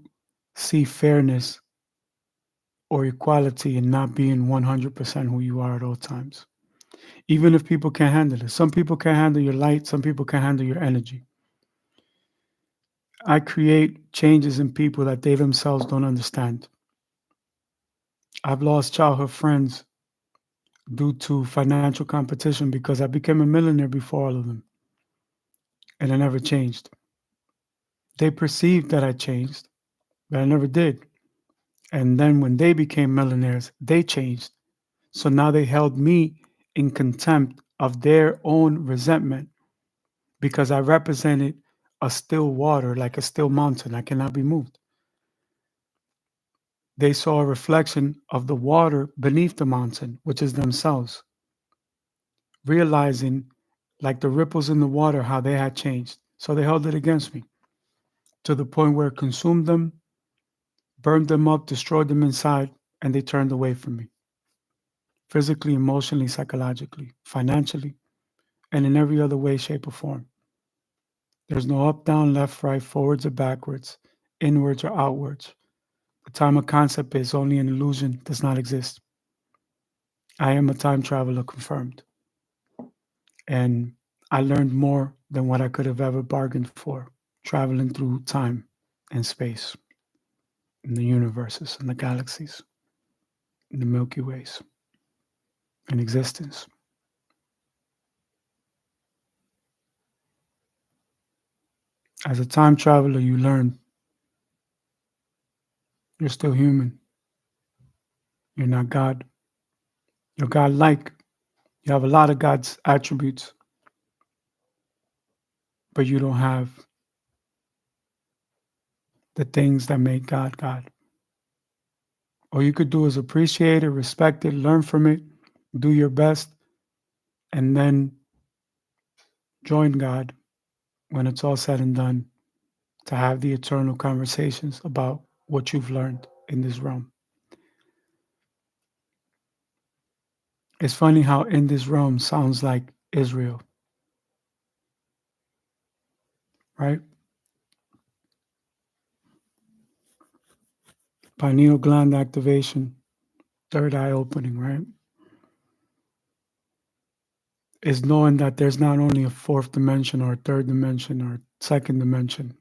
see fairness or equality in not being 100% who you are at all times. Even if people can't handle it. Some people can't handle your light, some people can't handle your energy. I create changes in people that they themselves don't understand. I've lost childhood friends due to financial competition because I became a millionaire before all of them and I never changed. They perceived that I changed, but I never did. And then when they became millionaires, they changed. So now they held me in contempt of their own resentment because I represented a still water, like a still mountain. I cannot be moved. They saw a reflection of the water beneath the mountain, which is themselves, realizing, like the ripples in the water, how they had changed. So they held it against me to the point where it consumed them, burned them up, destroyed them inside, and they turned away from me physically, emotionally, psychologically, financially, and in every other way, shape, or form. There's no up, down, left, right, forwards, or backwards, inwards, or outwards. The time a concept is only an illusion, does not exist. I am a time traveler confirmed. And I learned more than what I could have ever bargained for, traveling through time and space, and the universes and the galaxies, and the Milky Ways, and existence. As a time traveler, you learn you're still human. You're not God. You're God like. You have a lot of God's attributes, but you don't have the things that make God God. All you could do is appreciate it, respect it, learn from it, do your best, and then join God when it's all said and done to have the eternal conversations about what you've learned in this realm. It's funny how in this realm sounds like Israel, right? Pineal gland activation, third eye opening, right? Is knowing that there's not only a fourth dimension or a third dimension or a second dimension,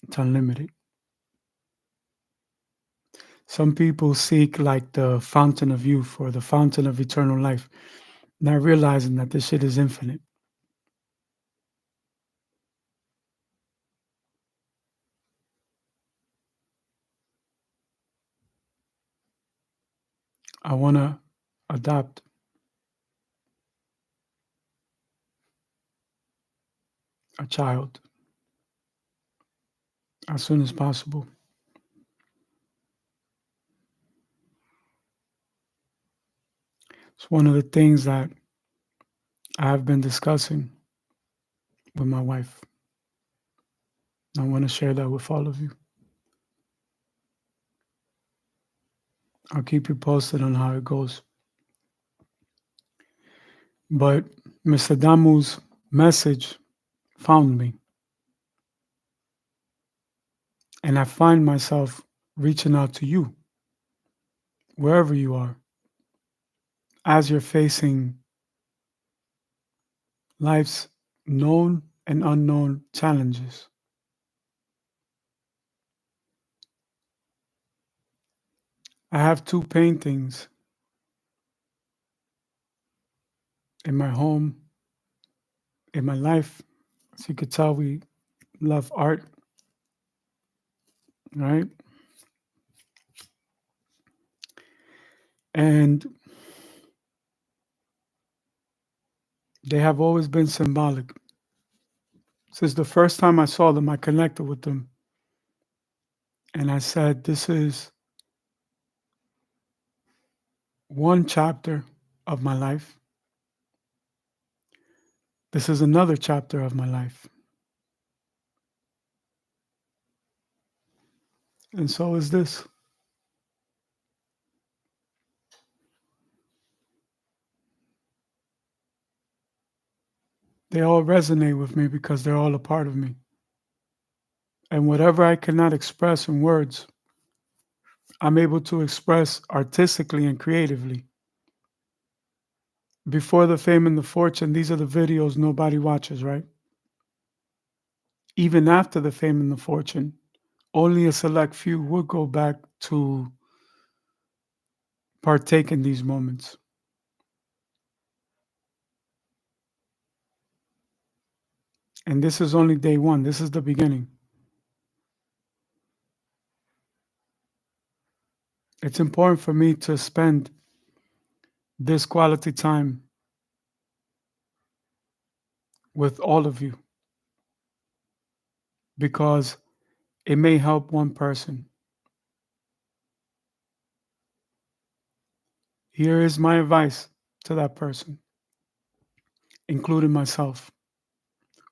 it's unlimited. Some people seek like the fountain of youth or the fountain of eternal life, not realizing that this shit is infinite. I want to adopt a child as soon as possible. It's one of the things that I have been discussing with my wife. I want to share that with all of you. I'll keep you posted on how it goes. But Mr. Damu's message found me, and I find myself reaching out to you, wherever you are, as you're facing life's known and unknown challenges. I have two paintings in my home, in my life. As you could tell, we love art, right? And they have always been symbolic. Since the first time I saw them, I connected with them. And I said, this is one chapter of my life. This is another chapter of my life. And so is this. They all resonate with me because they're all a part of me. And whatever I cannot express in words, I'm able to express artistically and creatively. Before the fame and the fortune, these are the videos nobody watches, right? Even after the fame and the fortune, only a select few would go back to partake in these moments. And this is only day one. This is the beginning. It's important for me to spend this quality time with all of you because it may help one person. Here is my advice to that person, including myself,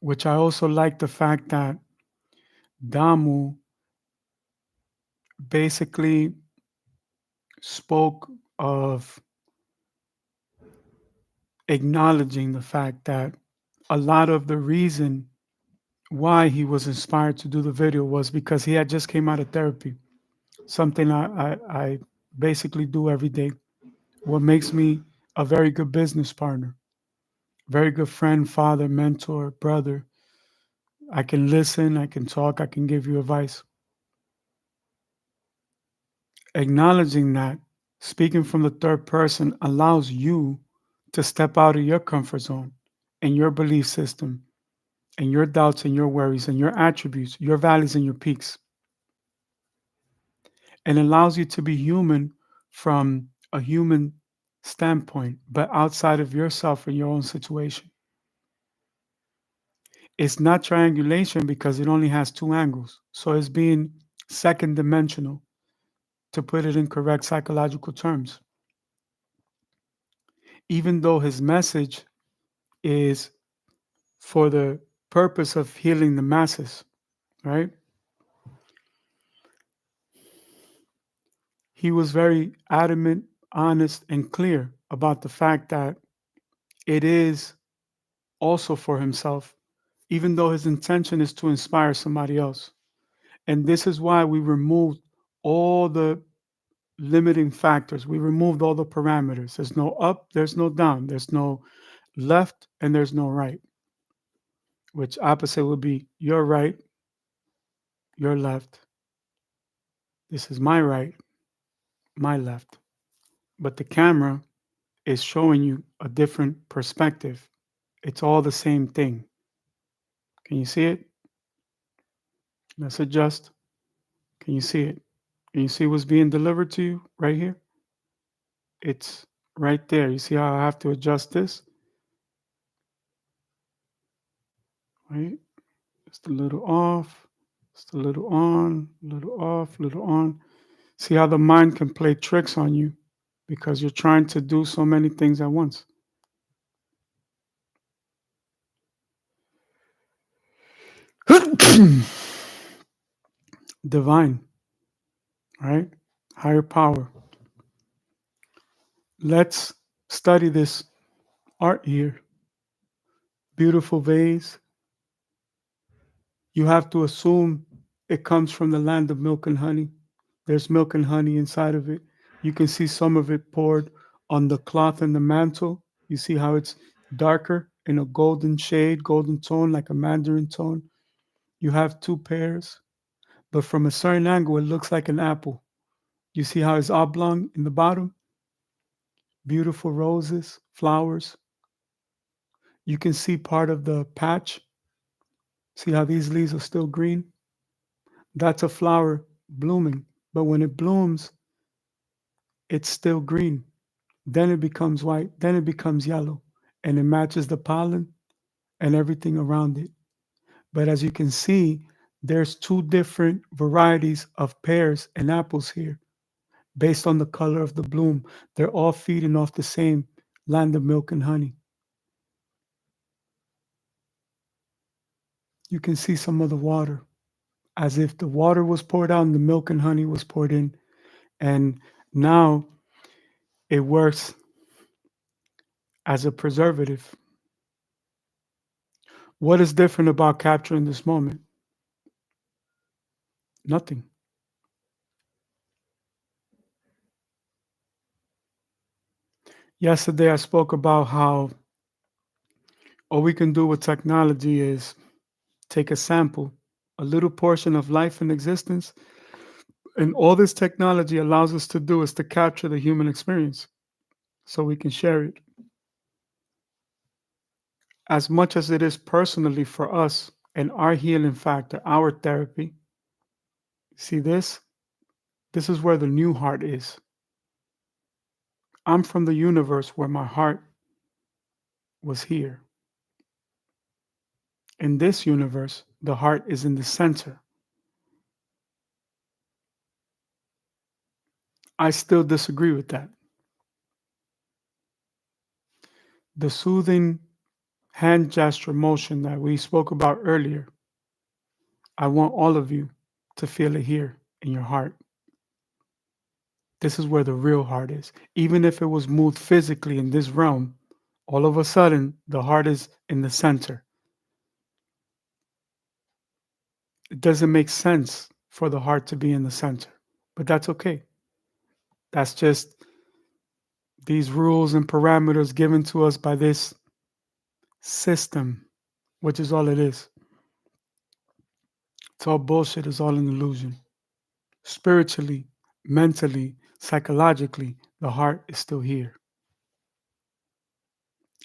which I also like the fact that Damu basically spoke of acknowledging the fact that a lot of the reason why he was inspired to do the video was because he had just came out of therapy, something I basically do every day. What makes me a very good business partner, very good friend, father, mentor, brother. I can listen, I can talk, I can give you advice. Acknowledging that, speaking from the third person allows you to step out of your comfort zone and your belief system and your doubts and your worries and your attributes, your valleys and your peaks, and allows you to be human from a human standpoint, but outside of yourself and your own situation. It's not triangulation because it only has two angles. So it's being second dimensional, to put it in correct psychological terms. Even though his message is for the purpose of healing the masses, right? He was very adamant, honest, and clear about the fact that it is also for himself, even though his intention is to inspire somebody else. And this is why we removed all the limiting factors. We removed all the parameters. There's no up, there's no down, there's no left, and there's no right, which opposite would be your right, your left. This is my right, my left. But the camera is showing you a different perspective. It's all the same thing. Can you see it? Let's adjust. Can you see it? Can you see what's being delivered to you right here? It's right there. You see how I have to adjust this? Right? Just a little off, just a little on, a little off, a little on. See how the mind can play tricks on you because you're trying to do so many things at once. Divine, right? Higher power. Let's study this art here. Beautiful vase. You have to assume it comes from the land of milk and honey. There's milk and honey inside of it. You can see some of it poured on the cloth and the mantle. You see how it's darker in a golden shade, golden tone, like a mandarin tone. You have two pairs, but from a certain angle, it looks like an apple. You see how it's oblong in the bottom? Beautiful roses, flowers. You can see part of the patch. See how these leaves are still green? That's a flower blooming. But when it blooms, it's still green. Then it becomes white. Then it becomes yellow. And it matches the pollen and everything around it. But as you can see, there's two different varieties of pears and apples here based on the color of the bloom. They're all feeding off the same land of milk and honey. You can see some of the water as if the water was poured out and the milk and honey was poured in. And now it works as a preservative. What is different about capturing this moment? Nothing. Yesterday, I spoke about how all we can do with technology is take a sample, a little portion of life and existence, and all this technology allows us to do is to capture the human experience so we can share it. As much as it is personally for us and our healing factor, our therapy, see this? This is where the new heart is. I'm from the universe where my heart was here. In this universe, the heart is in the center. I still disagree with that. The soothing hand gesture motion that we spoke about earlier, I want all of you to feel it here in your heart. This is where the real heart is. Even if it was moved physically in this realm, all of a sudden the heart is in the center. It doesn't make sense for the heart to be in the center, but that's okay. That's just these rules and parameters given to us by this system, which is all it is. It's all bullshit, it's all an illusion. Spiritually, mentally, psychologically, the heart is still here.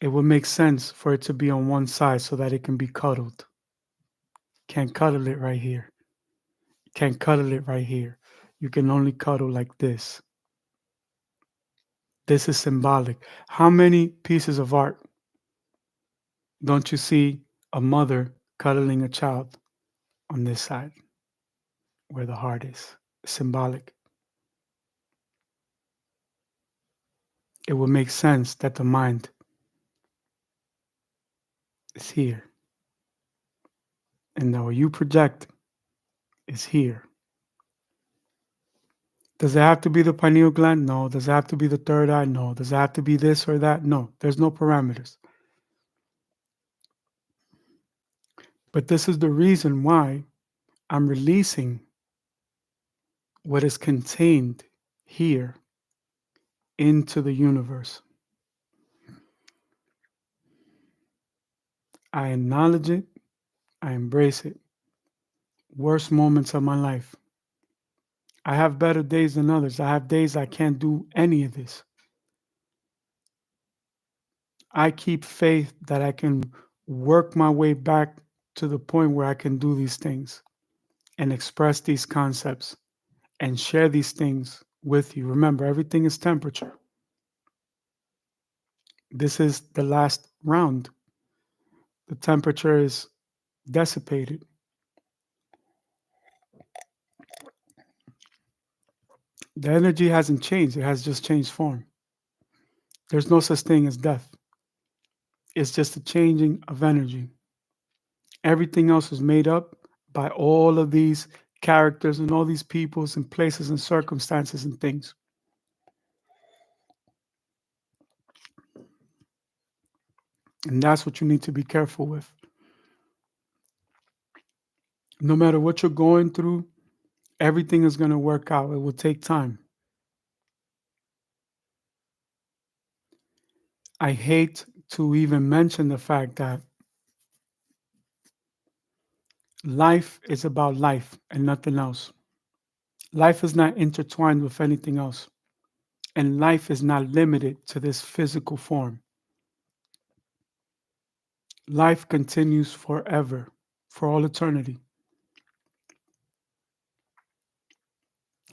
It would make sense for it to be on one side so that it can be cuddled. Can't cuddle it right here. Can't cuddle it right here. You can only cuddle like this. This is symbolic. How many pieces of art don't you see a mother cuddling a child on this side where the heart is? Symbolic. It would make sense that the mind is here and that what you project is here. Does it have to be the pineal gland? No. Does it have to be the third eye? No. Does it have to be this or that? No. There's no parameters. But this is the reason why I'm releasing what is contained here into the universe. I acknowledge it. I embrace it. Worst moments of my life. I have better days than others. I have days I can't do any of this. I keep faith that I can work my way back to the point where I can do these things and express these concepts and share these things with you. Remember, everything is temperature. This is the last round. The temperature is dissipated. The energy hasn't changed, it has just changed form. There's no such thing as death. It's just a changing of energy. Everything else is made up by all of these characters and all these peoples and places and circumstances and things. And that's what you need to be careful with. No matter what you're going through, Everything is going to work out. It will take time. I hate to even mention the fact that life is about life and nothing else. Life is not intertwined with anything else. And life is not limited to this physical form. Life continues forever, for all eternity.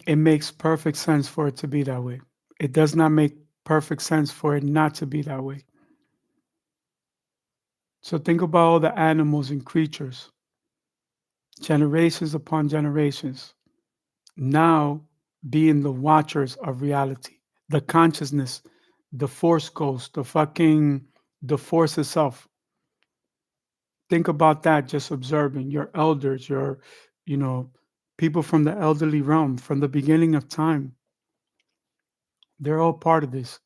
It makes perfect sense for it to be that way. It does not make perfect sense for it not to be that way. So think about all the animals and creatures, generations upon generations, now being the watchers of reality, the consciousness, the force ghost, the force itself. Think about that, just observing your elders, you know, people from the elderly realm, from the beginning of time. They're all part of this.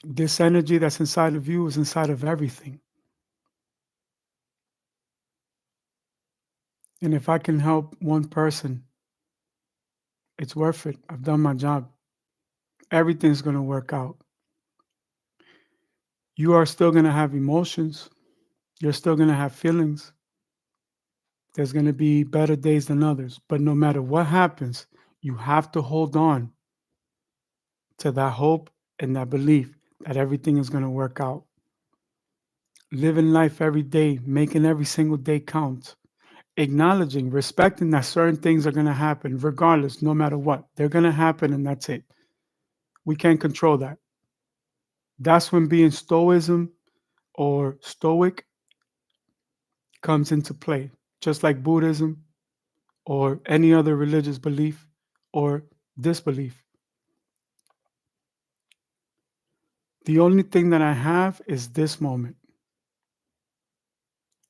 This energy that's inside of you is inside of everything. And if I can help one person, it's worth it. I've done my job. Everything's going to work out. You are still going to have emotions. You're still going to have feelings. There's going to be better days than others. But no matter what happens, you have to hold on to that hope and that belief that everything is going to work out. Living life every day, making every single day count, acknowledging, respecting that certain things are going to happen regardless, no matter what. They're going to happen and that's it. We can't control that. That's when being stoicism or stoic comes into play, just like Buddhism or any other religious belief or disbelief. The only thing that I have is this moment.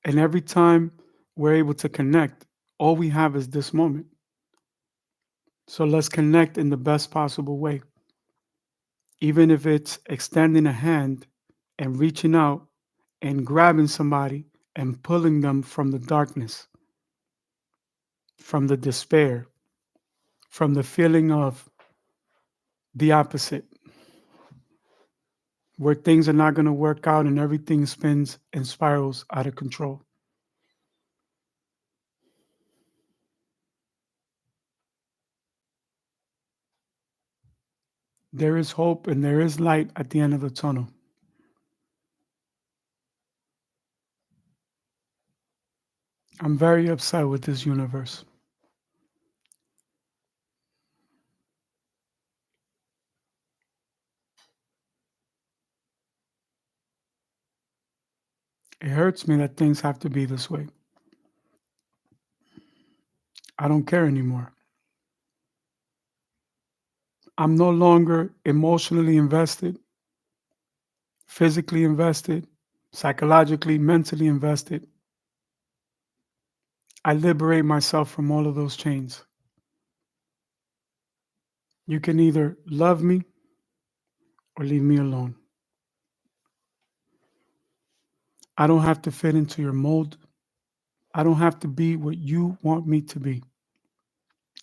And every time we're able to connect, all we have is this moment. So let's connect in the best possible way. Even if it's extending a hand and reaching out and grabbing somebody and pulling them from the darkness, from the despair, from the feeling of the opposite, where things are not going to work out and everything spins and spirals out of control. There is hope and there is light at the end of the tunnel. I'm very upset with this universe. It hurts me that things have to be this way. I don't care anymore. I'm no longer emotionally invested, physically invested, psychologically, mentally invested. I liberate myself from all of those chains. You can either love me or leave me alone. I don't have to fit into your mold. I don't have to be what you want me to be.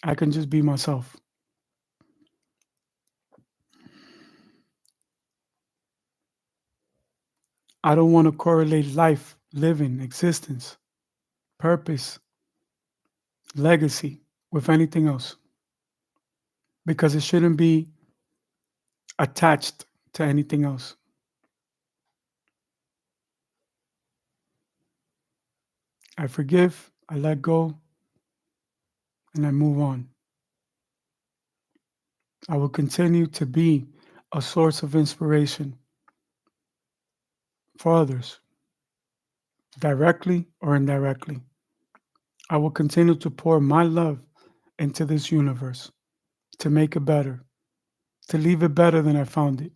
I can just be myself. I don't want to correlate life, living, existence, purpose, legacy with anything else because it shouldn't be attached to anything else. I forgive, I let go, and I move on. I will continue to be a source of inspiration for others, directly or indirectly. I will continue to pour my love into this universe to make it better, to leave it better than I found it.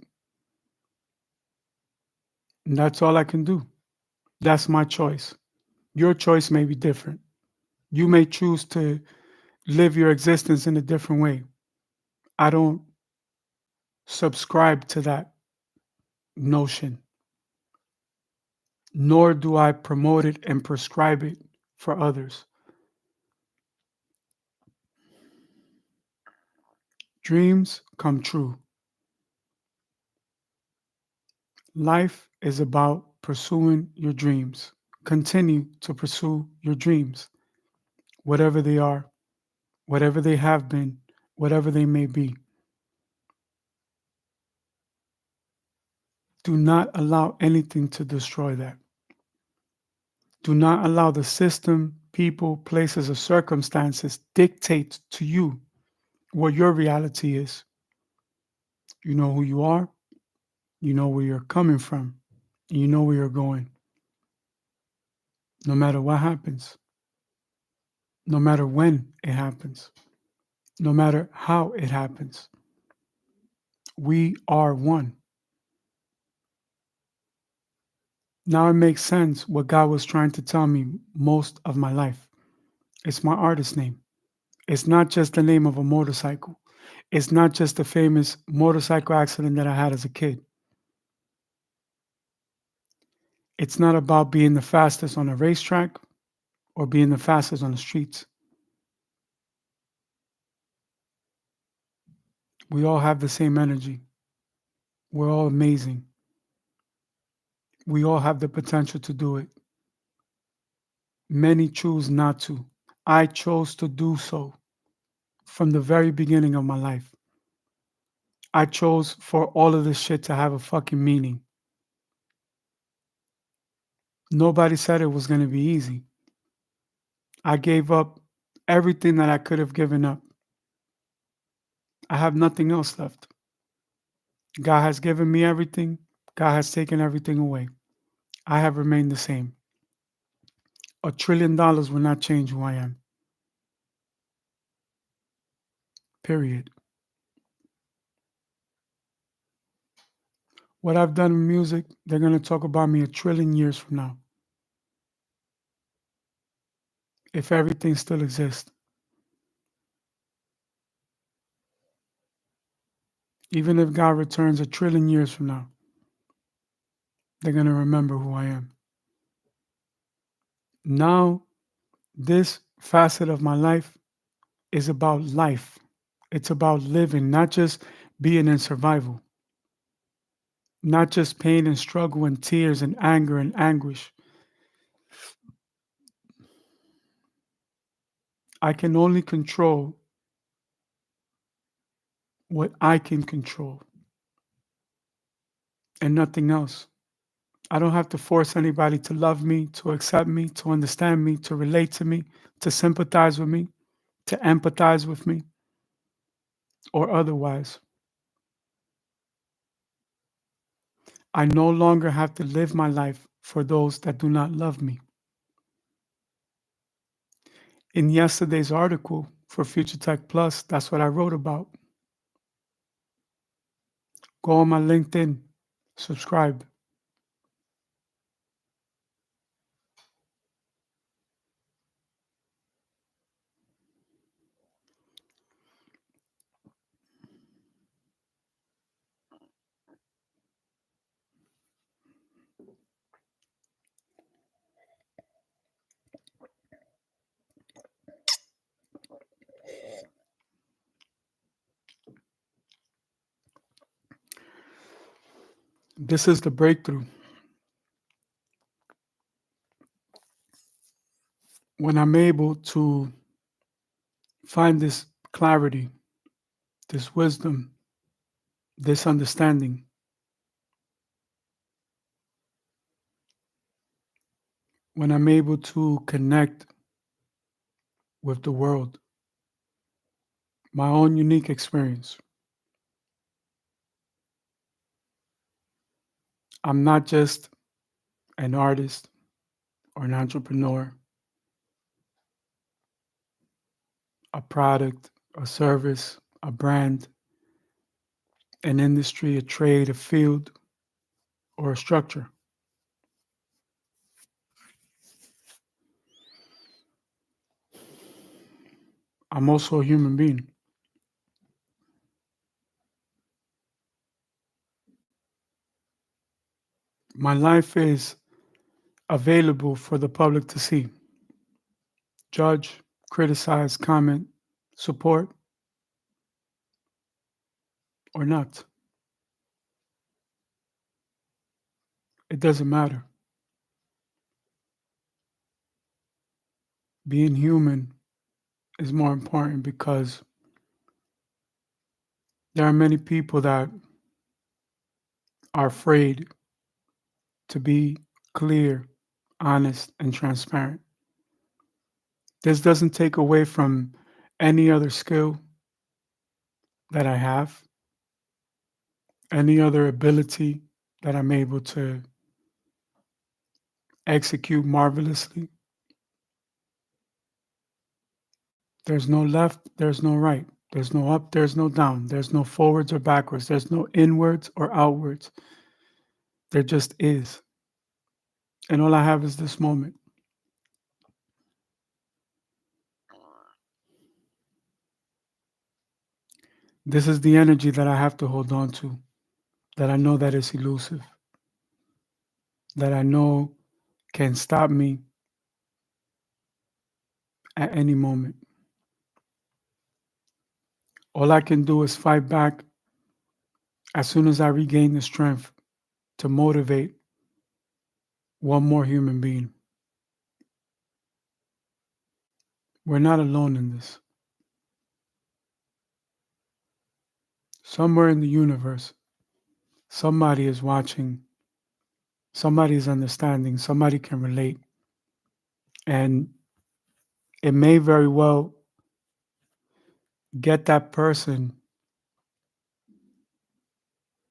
And that's all I can do. That's my choice. Your choice may be different. You may choose to live your existence in a different way. I don't subscribe to that notion, nor do I promote it and prescribe it for others. Dreams come true. Life is about pursuing your dreams. Continue to pursue your dreams, whatever they are, whatever they have been, whatever they may be. Do not allow anything to destroy that. Do not allow the system, people, places, or circumstances dictate to you what your reality is. You know who you are, you know where you're coming from, and you know where you're going. No matter what happens, no matter when it happens, no matter how it happens, we are one. Now it makes sense what God was trying to tell me most of my life. It's my artist name. It's not just the name of a motorcycle. It's not just the famous motorcycle accident that I had as a kid. It's not about being the fastest on a racetrack or being the fastest on the streets. We all have the same energy. We're all amazing. We all have the potential to do it. Many choose not to. I chose to do so from the very beginning of my life. I chose for all of this shit to have a fucking meaning. Nobody said it was going to be easy. I gave up everything that I could have given up. I have nothing else left. God has given me everything. God has taken everything away. I have remained the same. $1 trillion will not change who I am. Period. What I've done in music, they're going to talk about me 1 trillion years from now. If everything still exists. Even if God returns 1 trillion years from now, they're going to remember who I am. Now, this facet of my life is about life. It's about living, not just being in survival, not just pain and struggle and tears and anger and anguish. I can only control what I can control and nothing else. I don't have to force anybody to love me, to accept me, to understand me, to relate to me, to sympathize with me, to empathize with me, or otherwise. I no longer have to live my life for those that do not love me. In yesterday's article for Future Tech Plus, that's what I wrote about. Go on my LinkedIn, subscribe. This is the breakthrough. When I'm able to find this clarity, this wisdom, this understanding, when I'm able to connect with the world, my own unique experience. I'm not just an artist or an entrepreneur, a product, a service, a brand, an industry, a trade, a field, or a structure. I'm also a human being. My life is available for the public to see, judge, criticize, comment, support, or not. It doesn't matter. Being human is more important because there are many people that are afraid to be clear, honest, and transparent. This doesn't take away from any other skill that I have, any other ability that I'm able to execute marvelously. There's no left, there's no right. There's no up, there's no down. There's no forwards or backwards. There's no inwards or outwards. There just is. And all I have is this moment. This is the energy that I have to hold on to, that I know that is elusive, that I know can stop me at any moment. All I can do is fight back as soon as I regain the strength to motivate one more human being. We're not alone in this. Somewhere in the universe, somebody is watching, somebody is understanding, somebody can relate. And it may very well get that person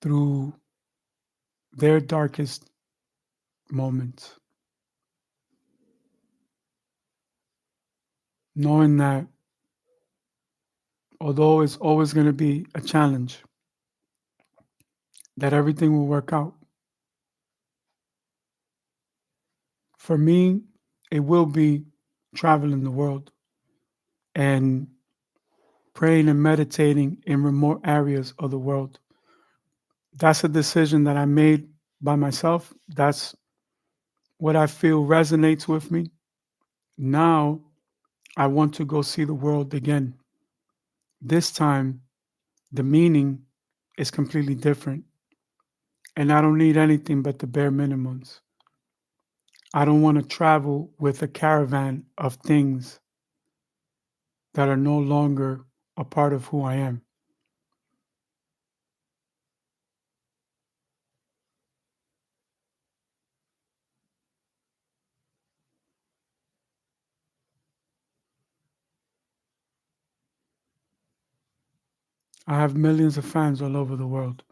through their darkest moments, knowing that although it's always going to be a challenge, that everything will work out. For me, it will be traveling the world and praying and meditating in remote areas of the world. That's a decision that I made by myself. That's what I feel resonates with me. Now I want to go see the world again. This time, the meaning is completely different. And I don't need anything but the bare minimums. I don't want to travel with a caravan of things that are no longer a part of who I am. I have millions of fans all over the world,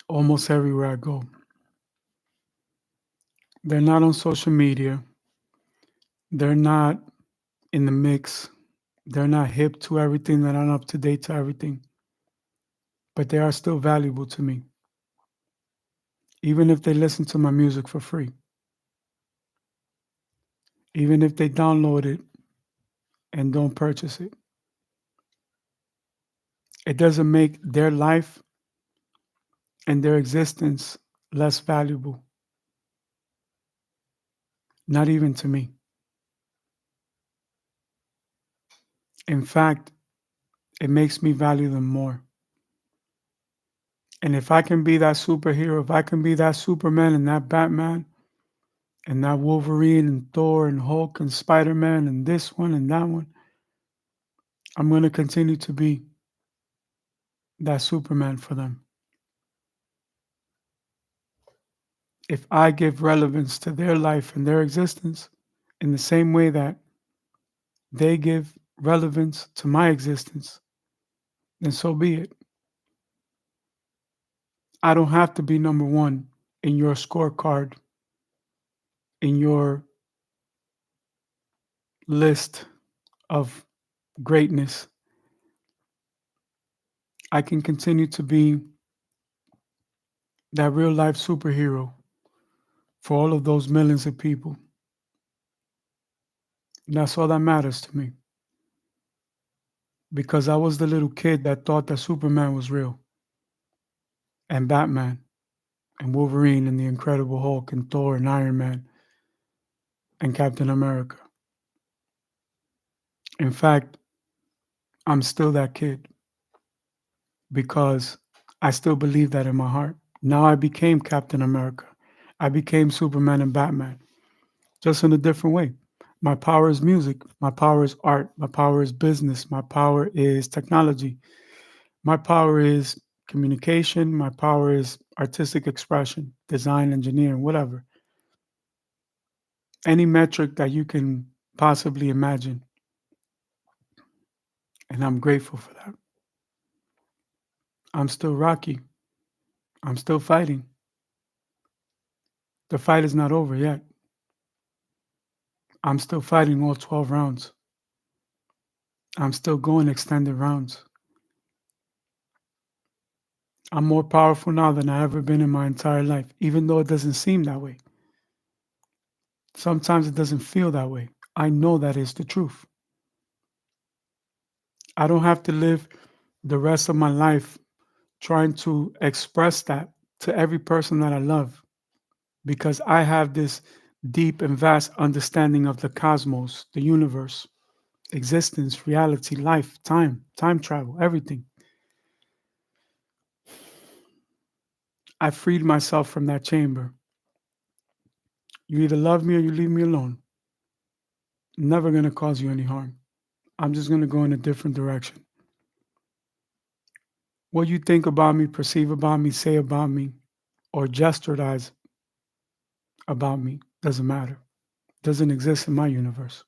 almost everywhere I go. They're not on social media, they're not in the mix, they're not hip to everything, they're not up to date to everything, but they are still valuable to me, even if they listen to my music for free, even if they download it and don't purchase it. It doesn't make their life and their existence less valuable, not even to me. In fact, it makes me value them more. And if I can be that superhero, if I can be that Superman and that Batman and that Wolverine and Thor and Hulk and Spider Man and this one and that one, I'm going to continue to be that Superman for them. If I give relevance to their life and their existence in the same way that they give relevance to my existence, then so be it. I don't have to be number one in your scorecard, in your list of greatness. I can continue to be that real life superhero for all of those millions of people. And that's all that matters to me. Because I was the little kid that thought that Superman was real, and Batman, and Wolverine, and the Incredible Hulk, and Thor, and Iron Man, and Captain America. In fact, I'm still that kid. because I still believe that in my heart. Now I became Captain America. I became Superman and Batman, just in a different way. My power is music. My power is art. My power is business. My power is technology. My power is communication. My power is artistic expression, design, engineering, whatever. Any metric that you can possibly imagine. And I'm grateful for that. I'm still Rocky. I'm still fighting. The fight is not over yet. I'm still fighting all 12 rounds. I'm still going extended rounds. I'm more powerful now than I ever been in my entire life, even though it doesn't seem that way. Sometimes it doesn't feel that way. I know that is the truth. I don't have to live the rest of my life trying to express that to every person that I love because I have this deep and vast understanding of the cosmos, the universe, existence, reality, life, time travel, everything. I freed myself from that chamber. You either love me or you leave me alone. Never going to cause you any harm. I'm just going to go in a different direction. What you think about me, perceive about me, say about me, or gestureize about me doesn't matter. Doesn't exist in my universe.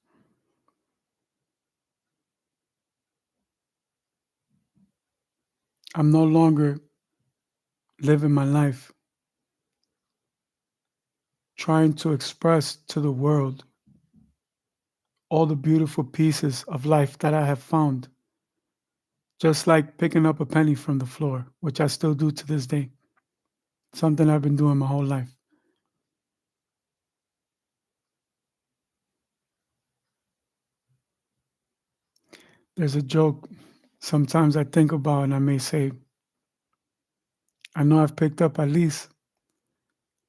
I'm no longer living my life trying to express to the world all the beautiful pieces of life that I have found, just like picking up a penny from the floor, which I still do to this day. Something I've been doing my whole life. There's a joke sometimes I think about, and I may say, I know I've picked up at least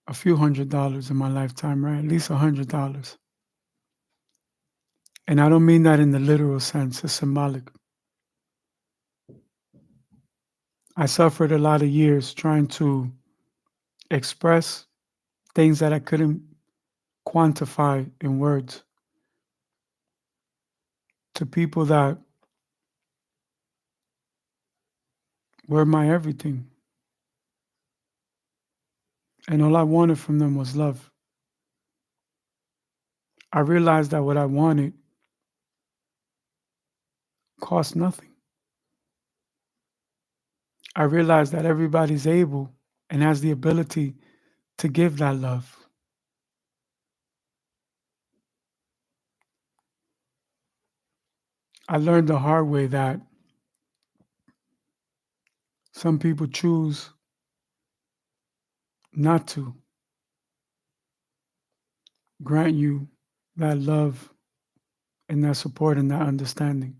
a few $100 in my lifetime, right? At least $100. And I don't mean that in the literal sense, it's symbolic. I suffered a lot of years trying to express things that I couldn't quantify in words to people that were my everything. And all I wanted from them was love. I realized that what I wanted cost nothing. I realized that everybody's able and has the ability to give that love. I learned the hard way that some people choose not to grant you that love and that support and that understanding.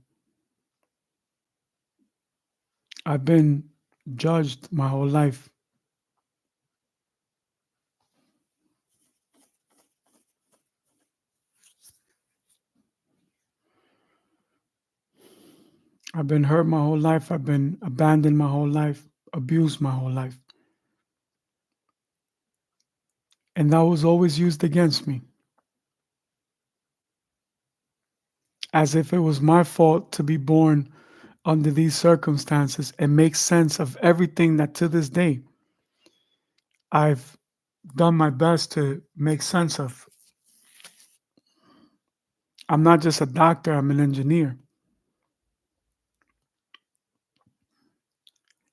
I've been judged my whole life. I've been hurt my whole life. I've been abandoned my whole life, abused my whole life. And that was always used against me, as if it was my fault to be born under these circumstances and make sense of everything that to this day I've done my best to make sense of. I'm not just a doctor, I'm an engineer.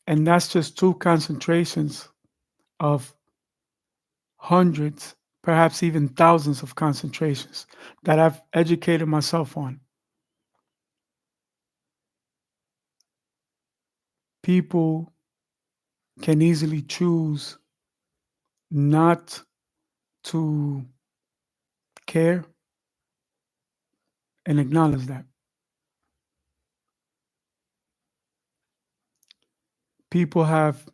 And that's just two concentrations of hundreds, perhaps even thousands of concentrations that I've educated myself on. People can easily choose not to care and acknowledge that. People have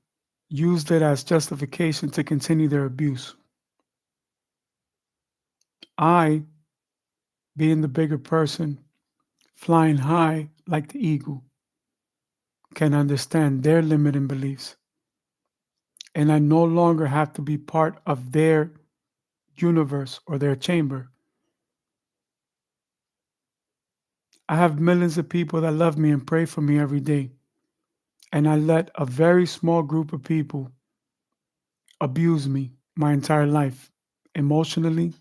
used it as justification to continue their abuse. I, being the bigger person, flying high like the eagle, can understand their limiting beliefs. And I no longer have to be part of their universe or their chamber. I have millions of people that love me and pray for me every day. And I let a very small group of people abuse me my entire life, emotionally,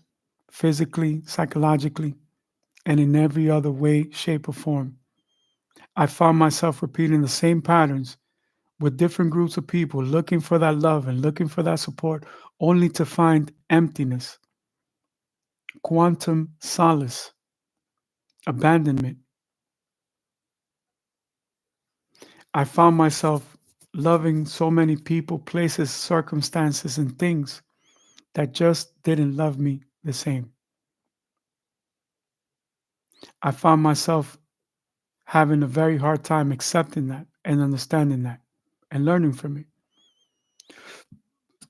physically, psychologically, and in every other way, shape, or form. I found myself repeating the same patterns with different groups of people looking for that love and looking for that support, only to find emptiness, quantum solace, abandonment. I found myself loving so many people, places, circumstances, and things that just didn't love me the same. I found myself having a very hard time accepting that and understanding that and learning from it,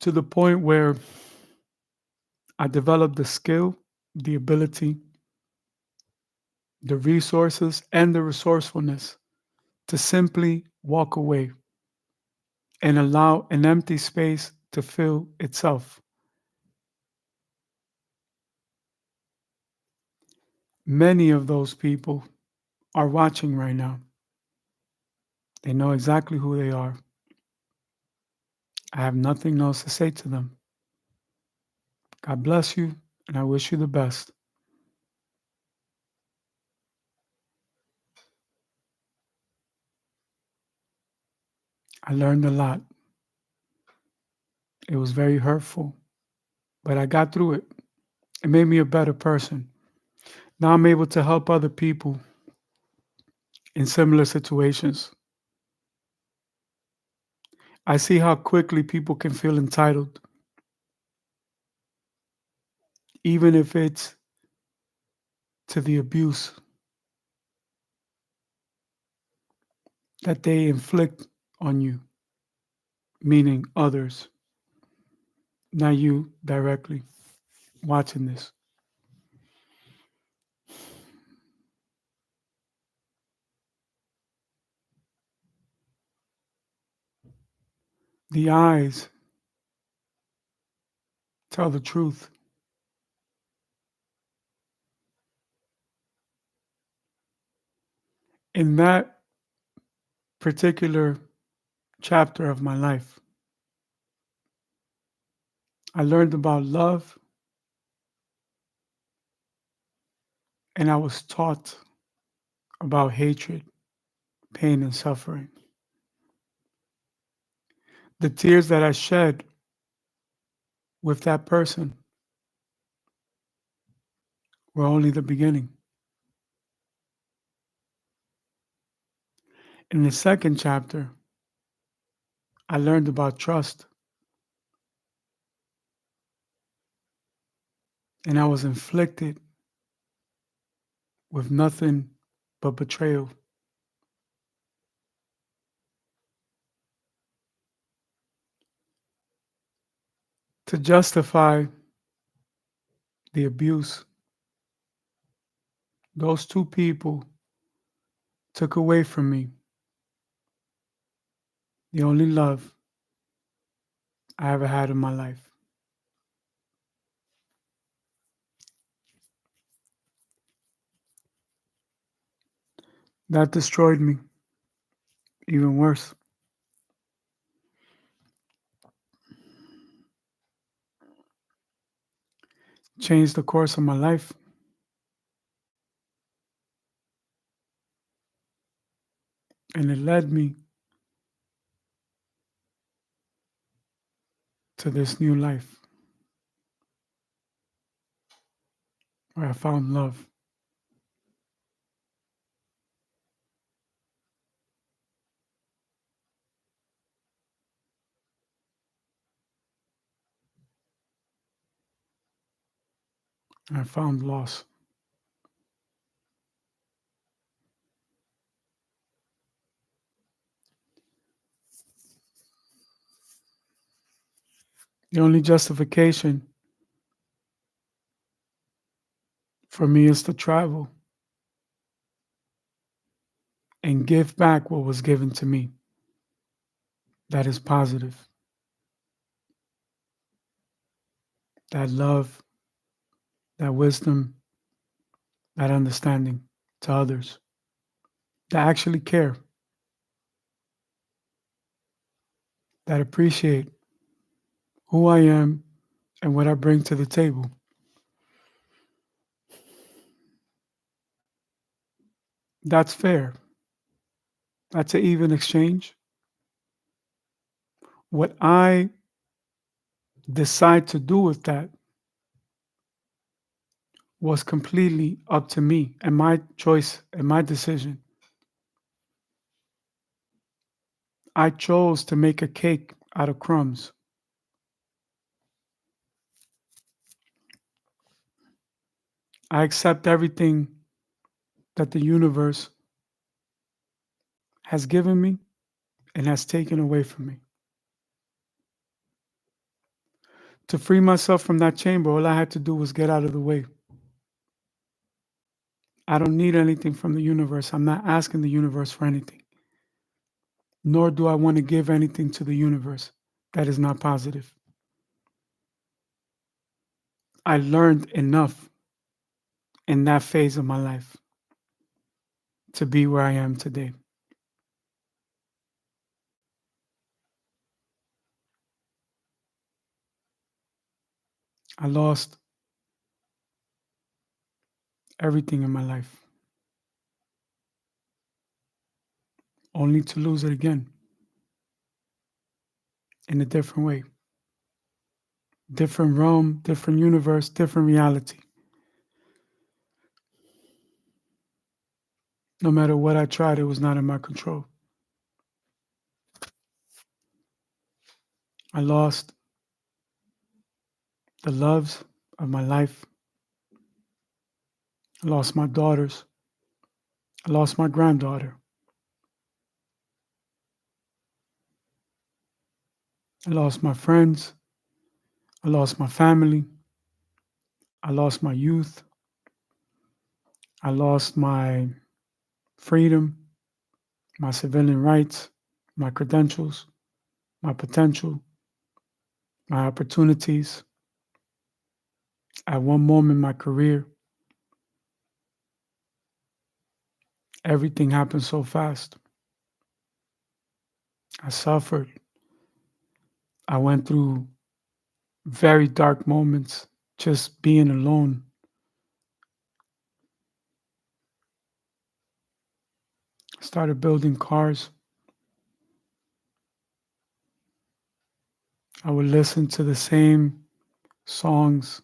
to the point where I developed the skill, the ability, the resources, and the resourcefulness to simply walk away and allow an empty space to fill itself. Many of those people are watching right now. They know exactly who they are. I have nothing else to say to them. God bless you, and I wish you the best. I learned a lot. It was very hurtful, but I got through it. It made me a better person. Now I'm able to help other people in similar situations. I see how quickly people can feel entitled, even if it's to the abuse that they inflict on you, meaning others, not you directly watching this. The eyes tell the truth. In that particular chapter of my life, I learned about love and I was taught about hatred, pain, and suffering. The tears that I shed with that person were only the beginning. In the second chapter, I learned about trust, and I was inflicted with nothing but betrayal. To justify the abuse, those two people took away from me the only love I ever had in my life. That destroyed me even worse. Changed the course of my life, and it led me to this new life where I found love. And I found loss. The only justification for me is to travel and give back what was given to me. that is positive, that love, that wisdom, that understanding to others, that actually care, that appreciate who I am and what I bring to the table. That's fair. That's an even exchange. What I decide to do with that was completely up to me and my choice and my decision. I chose to make a cake out of crumbs. I accept everything that the universe has given me and has taken away from me. To free myself from that chamber, all I had to do was get out of the way. I don't need anything from the universe. I'm not asking the universe for anything, nor do I want to give anything to the universe that is not positive. I learned enough in that phase of my life to be where I am today. I lost everything in my life, only to lose it again in a different way, different realm, different universe, different reality. No matter what I tried, it was not in my control. I lost the loves of my life. I lost my daughters. I lost my granddaughter. I lost my friends. I lost my family. I lost my youth. I lost my freedom, my civilian rights, my credentials, my potential, my opportunities. At one moment in my career, everything happened so fast. I suffered. I went through very dark moments just being alone. I started building cars. I would listen to the same songs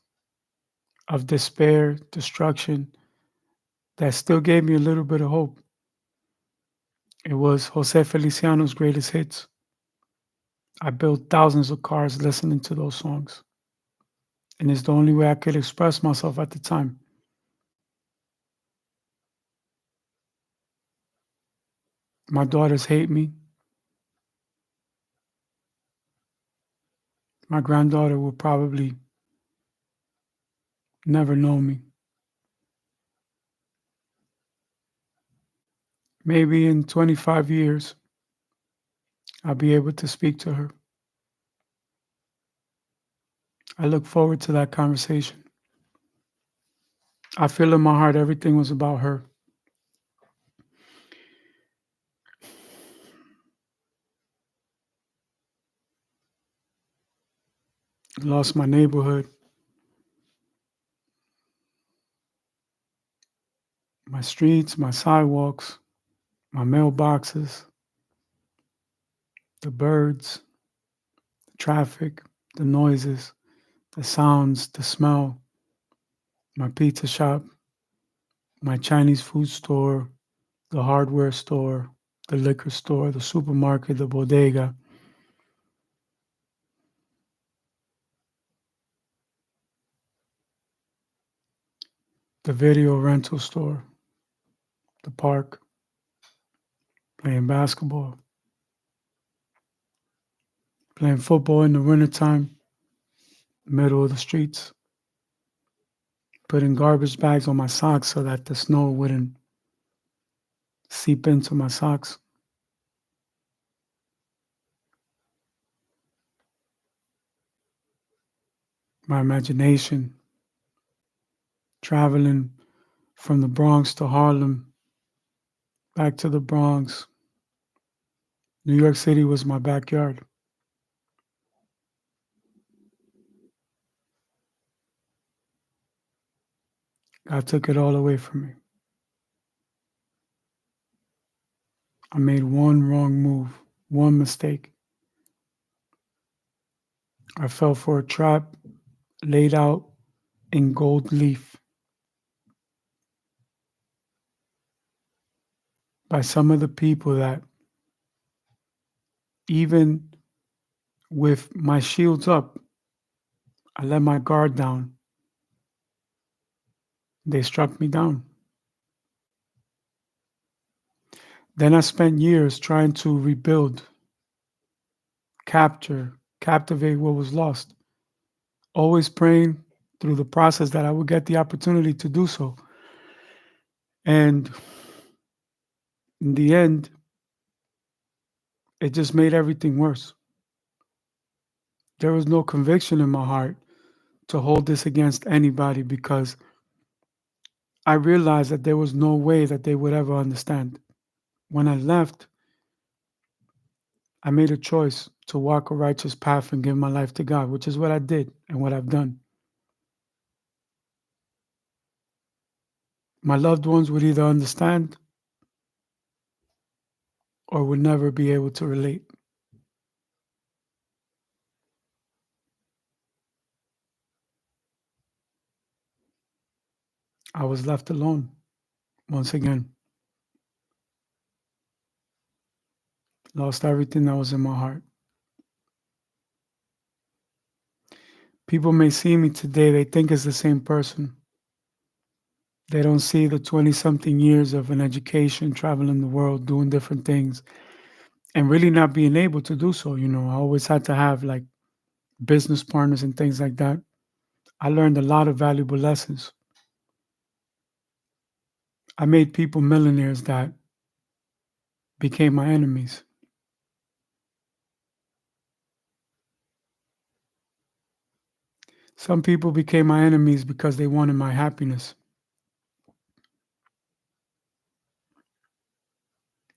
of despair, destruction that still gave me a little bit of hope. It was Jose Feliciano's greatest hits. I built thousands of cars listening to those songs. And it's the only way I could express myself at the time. My daughters hate me. My granddaughter will probably never know me. Maybe in 25 years, I'll be able to speak to her. I look forward to that conversation. I feel in my heart everything was about her. I lost my neighborhood, my streets, my sidewalks, my mailboxes, the birds, the traffic, the noises, the sounds, the smell, my pizza shop, my Chinese food store, the hardware store, the liquor store, the supermarket, the bodega, the video rental store, the park, playing basketball, playing football in the wintertime, middle of the streets, putting garbage bags on my socks so that the snow wouldn't seep into my socks. my imagination, traveling from the Bronx to Harlem, back to the Bronx. New York City was my backyard. God took it all away from me. I made one wrong move, one mistake. I fell for a trap laid out in gold leaf by some of the people that, even with my shields up, I let my guard down. They struck me down. Then I spent years trying to rebuild, capture, captivate what was lost, always praying through the process that I would get the opportunity to do so. And in the end, it just made everything worse. There was no conviction in my heart to hold this against anybody because I realized that there was no way that they would ever understand. When I left, I made a choice to walk a righteous path and give my life to God, which is what I did and what I've done. My loved ones would either understand or would never be able to relate. I was left alone once again, lost everything that was in my heart. People may see me today, they think it's the same person. They don't see the 20 something years of an education, traveling the world, doing different things, and really not being able to do so. I always had to have like business partners and things like that. I learned a lot of valuable lessons. I made people millionaires that became my enemies. Some people became my enemies because they wanted my happiness.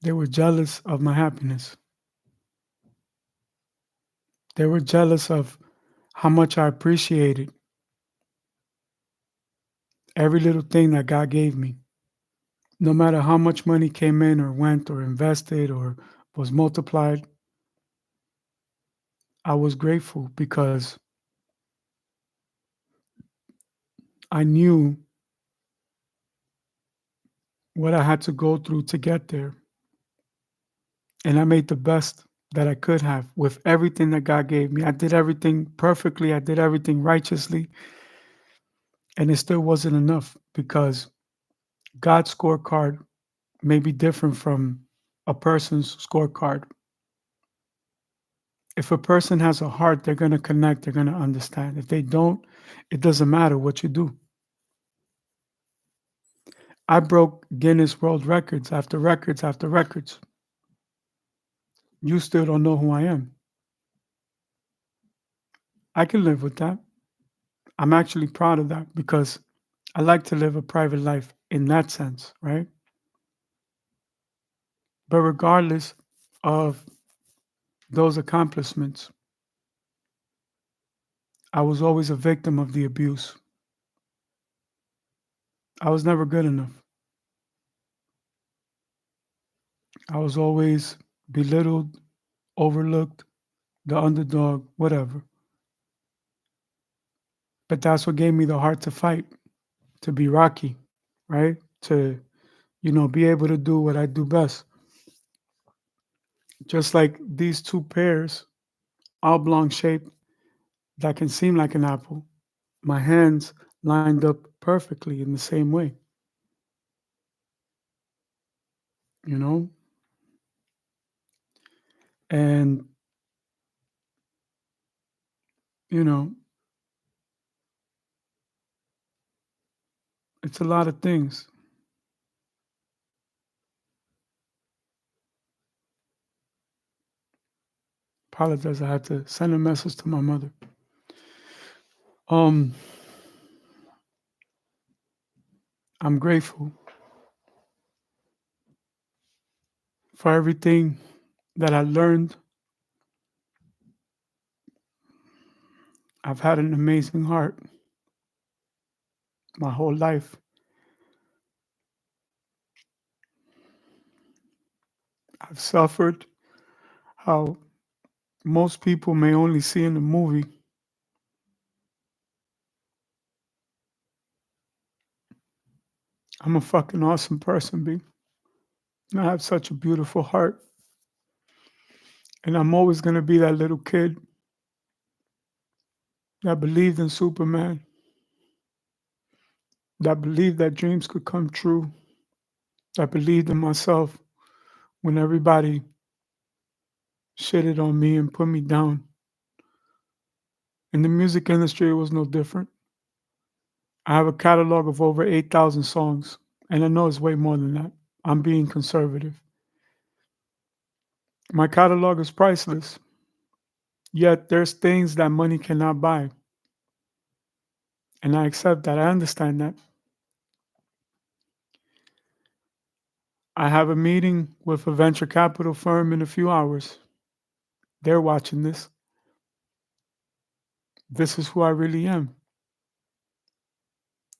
They were jealous of my happiness. They were jealous of how much I appreciated every little thing that God gave me. No matter how much money came in or went or invested or was multiplied, I was grateful because I knew what I had to go through to get there. And I made the best that I could have with everything that God gave me. I did everything perfectly, I did everything righteously, and it still wasn't enough because God's scorecard may be different from a person's scorecard. If a person has a heart, they're going to connect, they're going to understand. If they don't, it doesn't matter what you do. I broke Guinness World Records after records after records. You still don't know who I am. I can live with that. I'm actually proud of that because I like to live a private life in that sense, right? But regardless of those accomplishments, I was always a victim of the abuse. I was never good enough. I was always belittled, overlooked, the underdog, whatever. But that's what gave me the heart to fight, to be Rocky, right? To, be able to do what I do best. Just like these two pears, oblong shaped, that can seem like an apple, my hands lined up perfectly in the same way, you know? And, you know, it's a lot of things. Apologize, I had to send a message to my mother. Um, I'm grateful for everything that I learned. I've had an amazing heart my whole life. I've suffered how most people may only see in the movie. I'm a fucking awesome person, B. I have such a beautiful heart. And I'm always going to be that little kid that believed in Superman, that believed that dreams could come true, that believed in myself when everybody shitted on me and put me down. In the music industry, it was no different. I have a catalog of over 8,000 songs, and I know it's way more than that. I'm being conservative. My catalog is priceless, yet there's things that money cannot buy. And I accept that. I understand that. I have a meeting with a venture capital firm in a few hours. They're watching this. This is who I really am.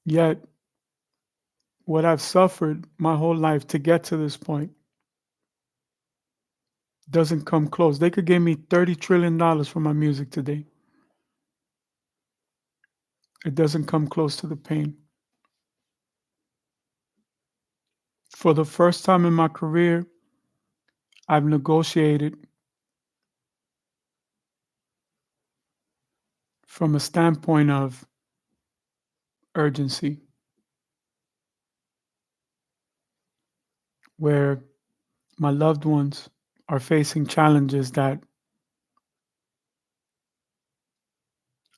Yet, what I've suffered my whole life to get to this point doesn't come close. They could give me $30 trillion for my music today. It doesn't come close to the pain. For the first time in my career, I've negotiated from a standpoint of urgency, where my loved ones are facing challenges that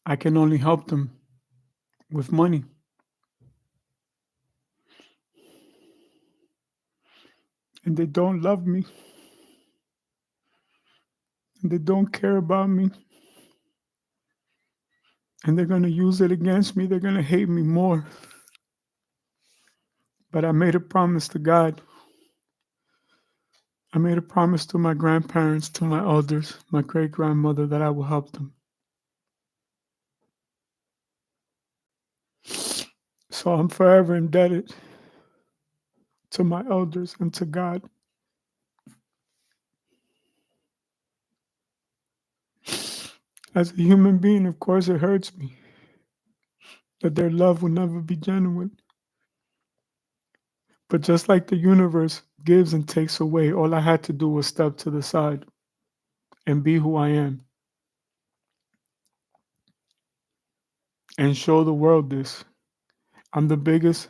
I can only help them with money. And they don't love me, and they don't care about me, and they're going to use it against me. They're going to hate me more. But I made a promise to God. I made a promise to my grandparents, to my elders, my great grandmother, that I will help them. So I'm forever indebted to my elders and to God. As a human being, of course, it hurts me that their love will never be genuine. But just like the universe gives and takes away, all I had to do was step to the side and be who I am and show the world this. I'm the biggest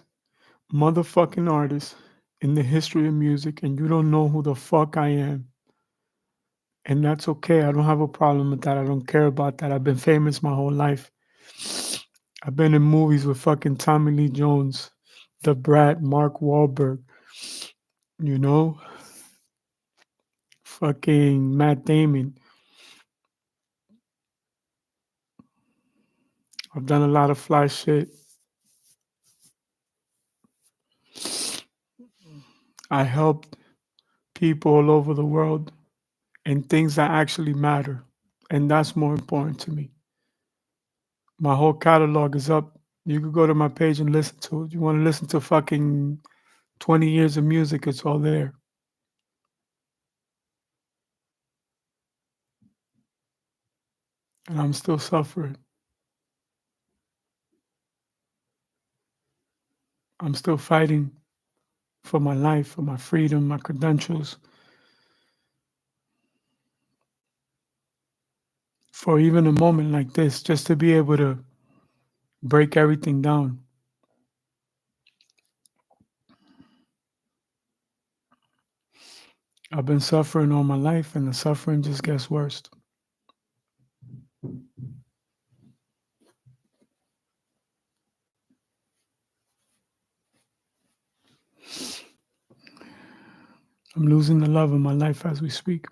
motherfucking artist in the history of music, and you don't know who the fuck I am. And that's okay. I don't have a problem with that. I don't care about that. I've been famous my whole life. I've been in movies with fucking Tommy Lee Jones, The Brat, Mark Wahlberg, you know, fucking Matt Damon. I've done a lot of fly shit. I helped people all over the world in things that actually matter. And that's more important to me. My whole catalog is up. You could go to my page and listen to it. You want to listen to fucking 20 years of music, it's all there. And I'm still suffering. I'm still fighting for my life, for my freedom, my credentials, for even a moment like this, just to be able to break everything down. I've been suffering all my life, and the suffering just gets worse. I'm losing the love of my life as we speak.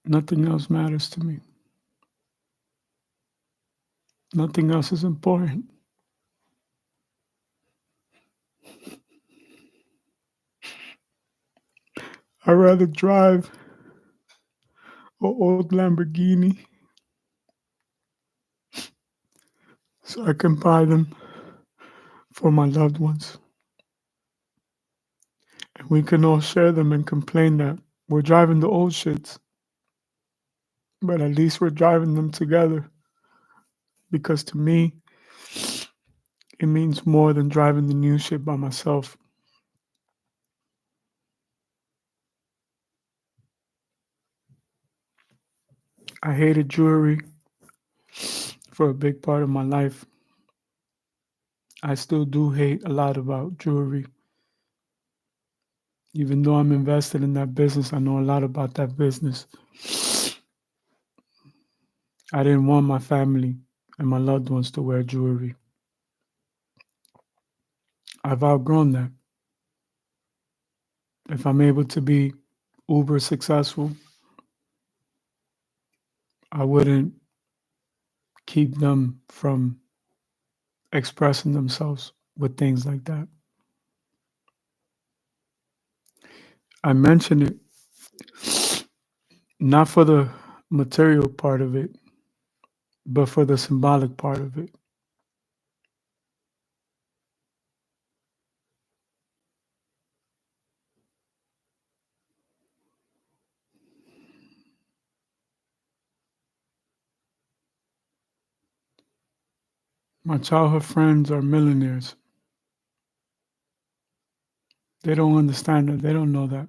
Nothing else matters to me. Nothing else is important. I'd rather drive an old Lamborghini so I can buy them for my loved ones. And we can all share them and complain that we're driving the old shits, but at least we're driving them together. Because to me, it means more than driving the new shit by myself. I hated jewelry for a big part of my life. I still do hate a lot about jewelry. Even though I'm invested in that business, I know a lot about that business. I didn't want my family and my loved ones to wear jewelry. I've outgrown that. If I'm able to be uber successful, I wouldn't keep them from expressing themselves with things like that. I mention it not for the material part of it, but for the symbolic part of it. My childhood friends are millionaires. They don't understand that. They don't know that.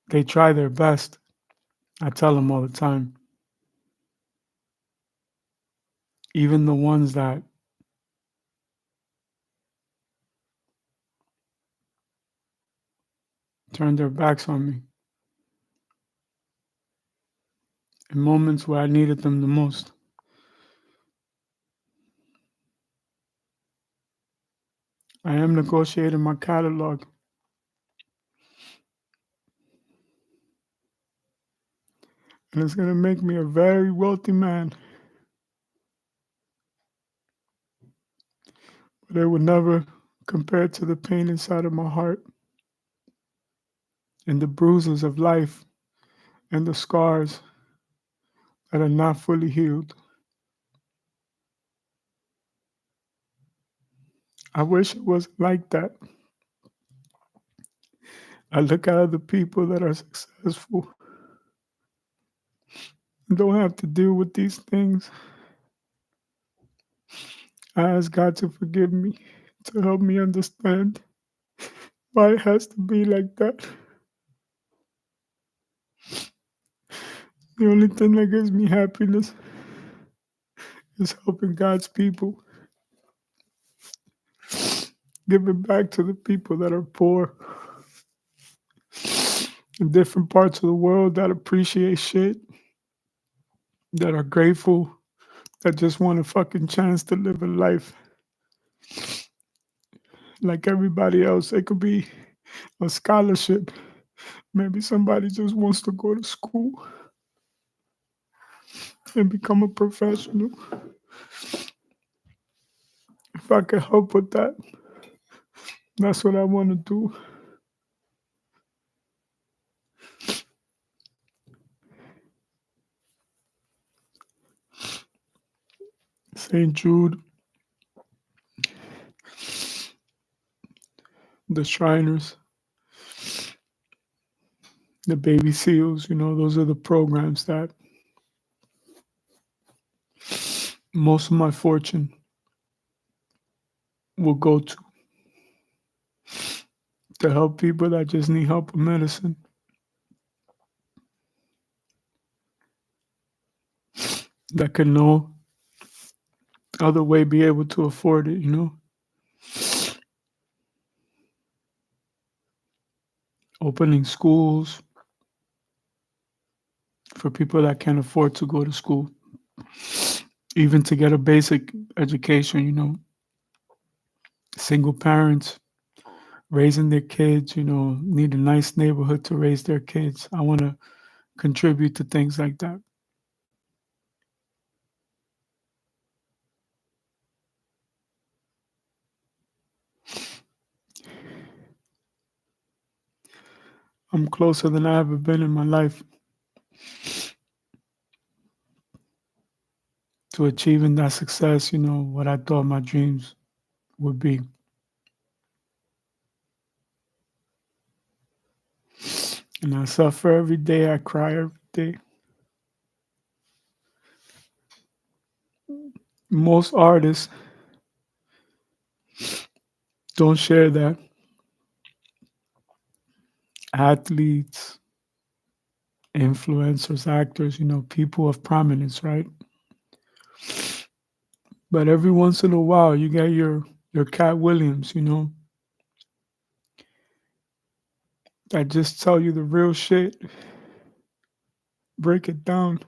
They try their best. I tell them all the time. Even the ones that turn their backs on me in moments where I needed them the most. I am negotiating my catalog, and it's going to make me a very wealthy man. But it would never compare to the pain inside of my heart and the bruises of life and the scars that are not fully healed. I wish it wasn't like that. I look at other people that are successful and don't have to deal with these things. I ask God to forgive me, to help me understand why it has to be like that. The only thing that gives me happiness is helping God's people, giving back to the people that are poor in different parts of the world that appreciate shit, that are grateful, that just want a fucking chance to live a life like everybody else. It could be a scholarship. Maybe somebody just wants to go to school and become a professional. If I could help with that, that's what I want to do. St. Jude, the Shriners, the Baby Seals, those are the programs that most of my fortune will go to help people that just need help with medicine, that can no other way be able to afford it. Opening schools for people that can't afford to go to school, even to get a basic education, single parents raising their kids, need a nice neighborhood to raise their kids. I want to contribute to things like that. I'm closer than I ever been in my life to achieving that success, what I thought my dreams would be. And I suffer every day, I cry every day. Most artists don't share that. Athletes, influencers, actors, people of prominence, right? But every once in a while, you get your Cat Williams, that just tell you the real shit, break it down.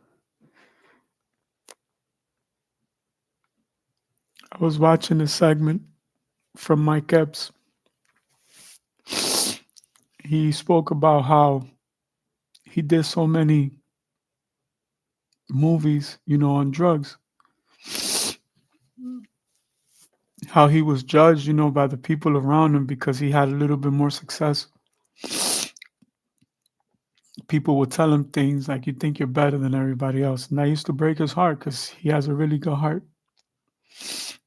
I was watching a segment from Mike Epps. He spoke about how he did so many movies, on drugs. How he was judged, by the people around him because he had a little bit more success. People would tell him things like, you think you're better than everybody else. And that used to break his heart because he has a really good heart.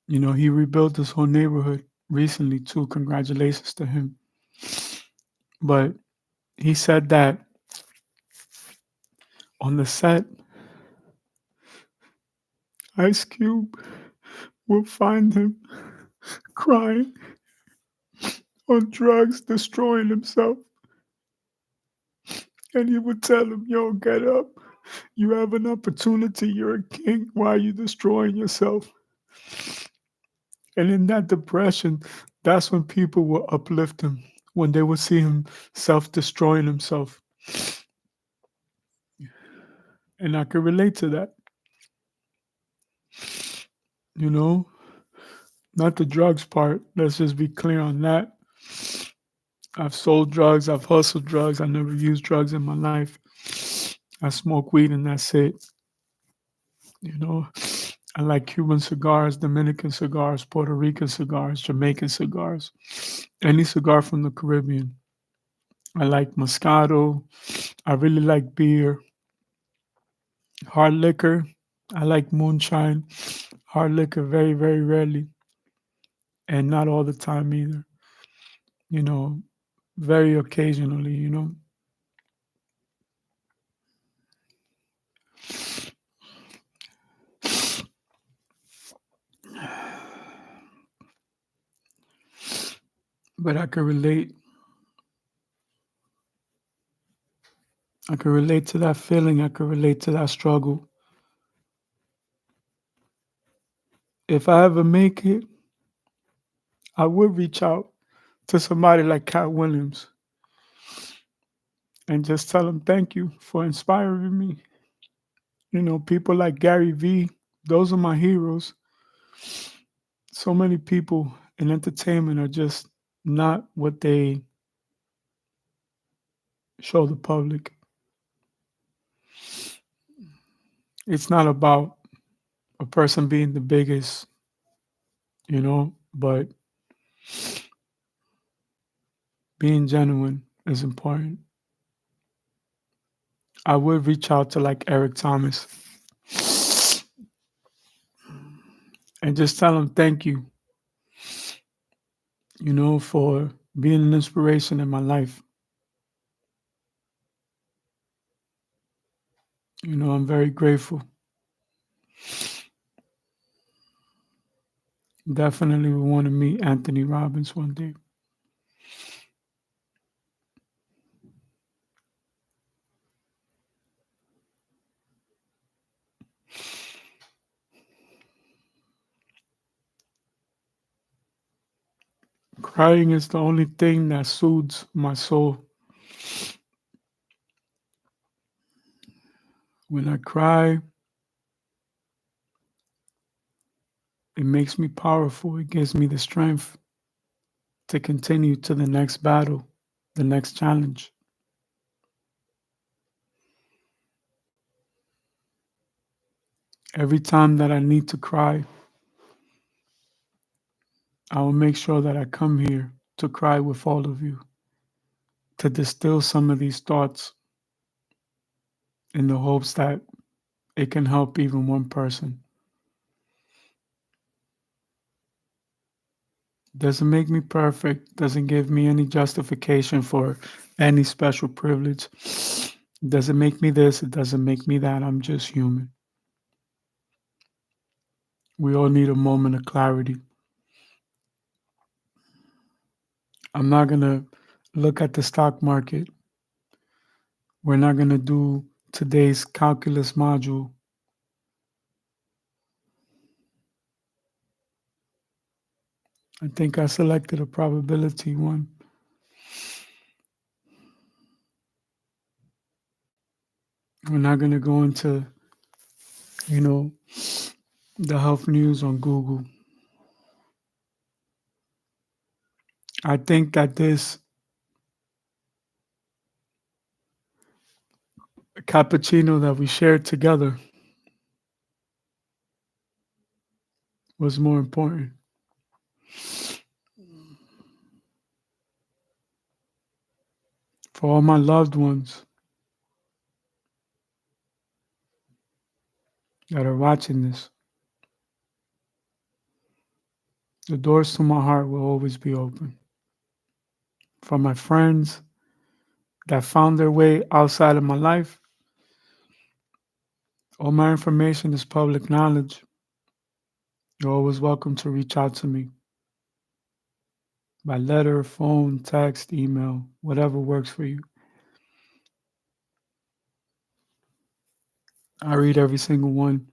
He rebuilt his whole neighborhood recently too. Congratulations to him. But he said that on the set, Ice Cube will find him crying on drugs, destroying himself. And he would tell him, yo, get up. You have an opportunity. You're a king. Why are you destroying yourself? And in that depression, that's when people will uplift him, when they will see him self-destroying himself. And I can relate to that. You know, not the drugs part. Let's just be clear on that. I've sold drugs, I've hustled drugs, I never used drugs in my life. I smoke weed and that's it. You know, I like Cuban cigars, Dominican cigars, Puerto Rican cigars, Jamaican cigars, any cigar from the Caribbean. I like Moscato. I really like beer. Hard liquor. I like moonshine. Hard liquor, very, very rarely. And not all the time either. You know, very occasionally. But I can relate. I can relate to that feeling. I can relate to that struggle. If I ever make it, I would reach out to somebody like Cat Williams and just tell them thank you for inspiring me. People like Gary Vee, those are my heroes. So many people in entertainment are just not what they show the public. It's not about a person being the biggest, but being genuine is important. I would reach out to like Eric Thomas and just tell him thank you, for being an inspiration in my life. I'm very grateful. Definitely would want to meet Anthony Robbins one day. Crying is the only thing that soothes my soul. When I cry, it makes me powerful. It gives me the strength to continue to the next battle, the next challenge. Every time that I need to cry, I will make sure that I come here to cry with all of you, to distill some of these thoughts in the hopes that it can help even one person. Doesn't make me perfect, doesn't give me any justification for any special privilege. Doesn't make me this, it doesn't make me that. I'm just human. We all need a moment of clarity. I'm not going to look at the stock market. We're not going to do today's calculus module. I think I selected a probability one. We're not going to go into, you know, the health news on Google. I think that this cappuccino that we shared together was more important. For all my loved ones that are watching this, the doors to my heart will always be open. For my friends that found their way outside of my life, all my information is public knowledge. You're always welcome to reach out to me by letter, phone, text, email, whatever works for you. I read every single one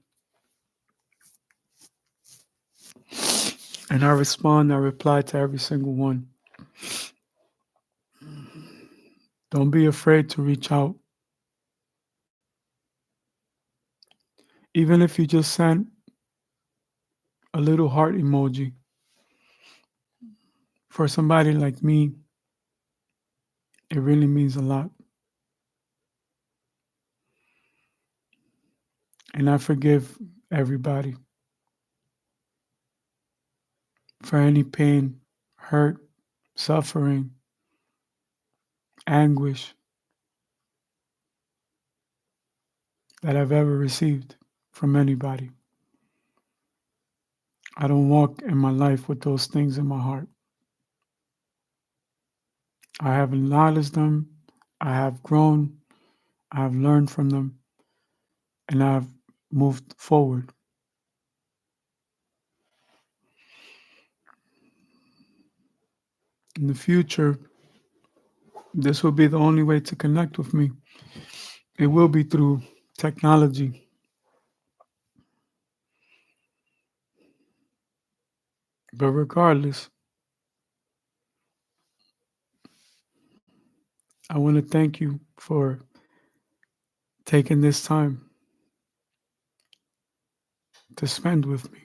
and I respond, I reply to every single one. Don't be afraid to reach out. Even if you just sent a little heart emoji, for somebody like me, it really means a lot. And I forgive everybody for any pain, hurt, suffering, anguish that I've ever received from anybody. I don't walk in my life with those things in my heart. I have acknowledged them, I have grown, I have learned from them, and I've moved forward. In the future, this will be the only way to connect with me. It will be through technology. But regardless, I want to thank you for taking this time to spend with me.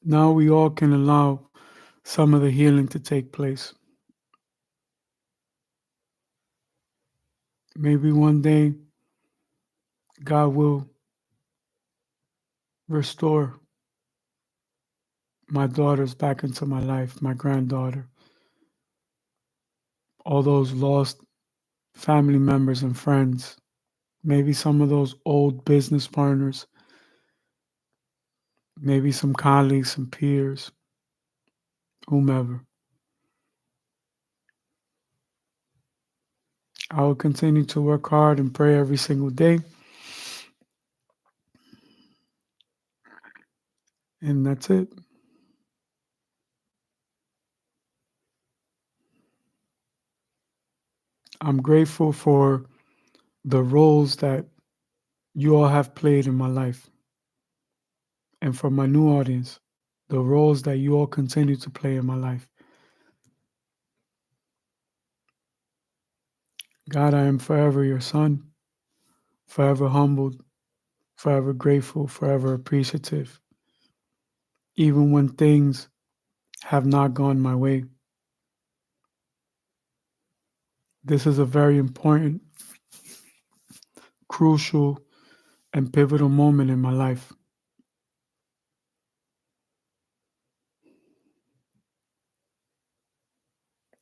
Now we all can allow some of the healing to take place. Maybe one day God will restore my daughters back into my life, my granddaughter, all those lost family members and friends, maybe some of those old business partners, maybe some colleagues, some peers, whomever. I will continue to work hard and pray every single day. And that's it. I'm grateful for the roles that you all have played in my life. And for my new audience, the roles that you all continue to play in my life. God, I am forever your son, forever humbled, forever grateful, forever appreciative, even when things have not gone my way. This is a very important, crucial, and pivotal moment in my life.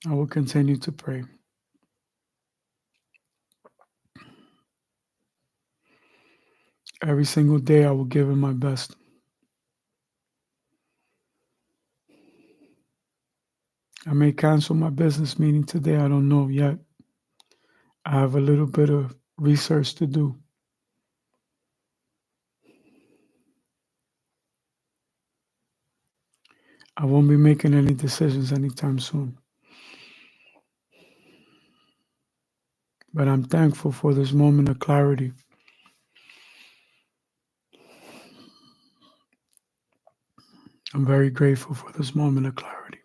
I will continue to pray. Every single day, I will give it my best. I may cancel my business meeting today. I don't know yet. I have a little bit of research to do. I won't be making any decisions anytime soon. But I'm thankful for this moment of clarity. I'm very grateful for this moment of clarity.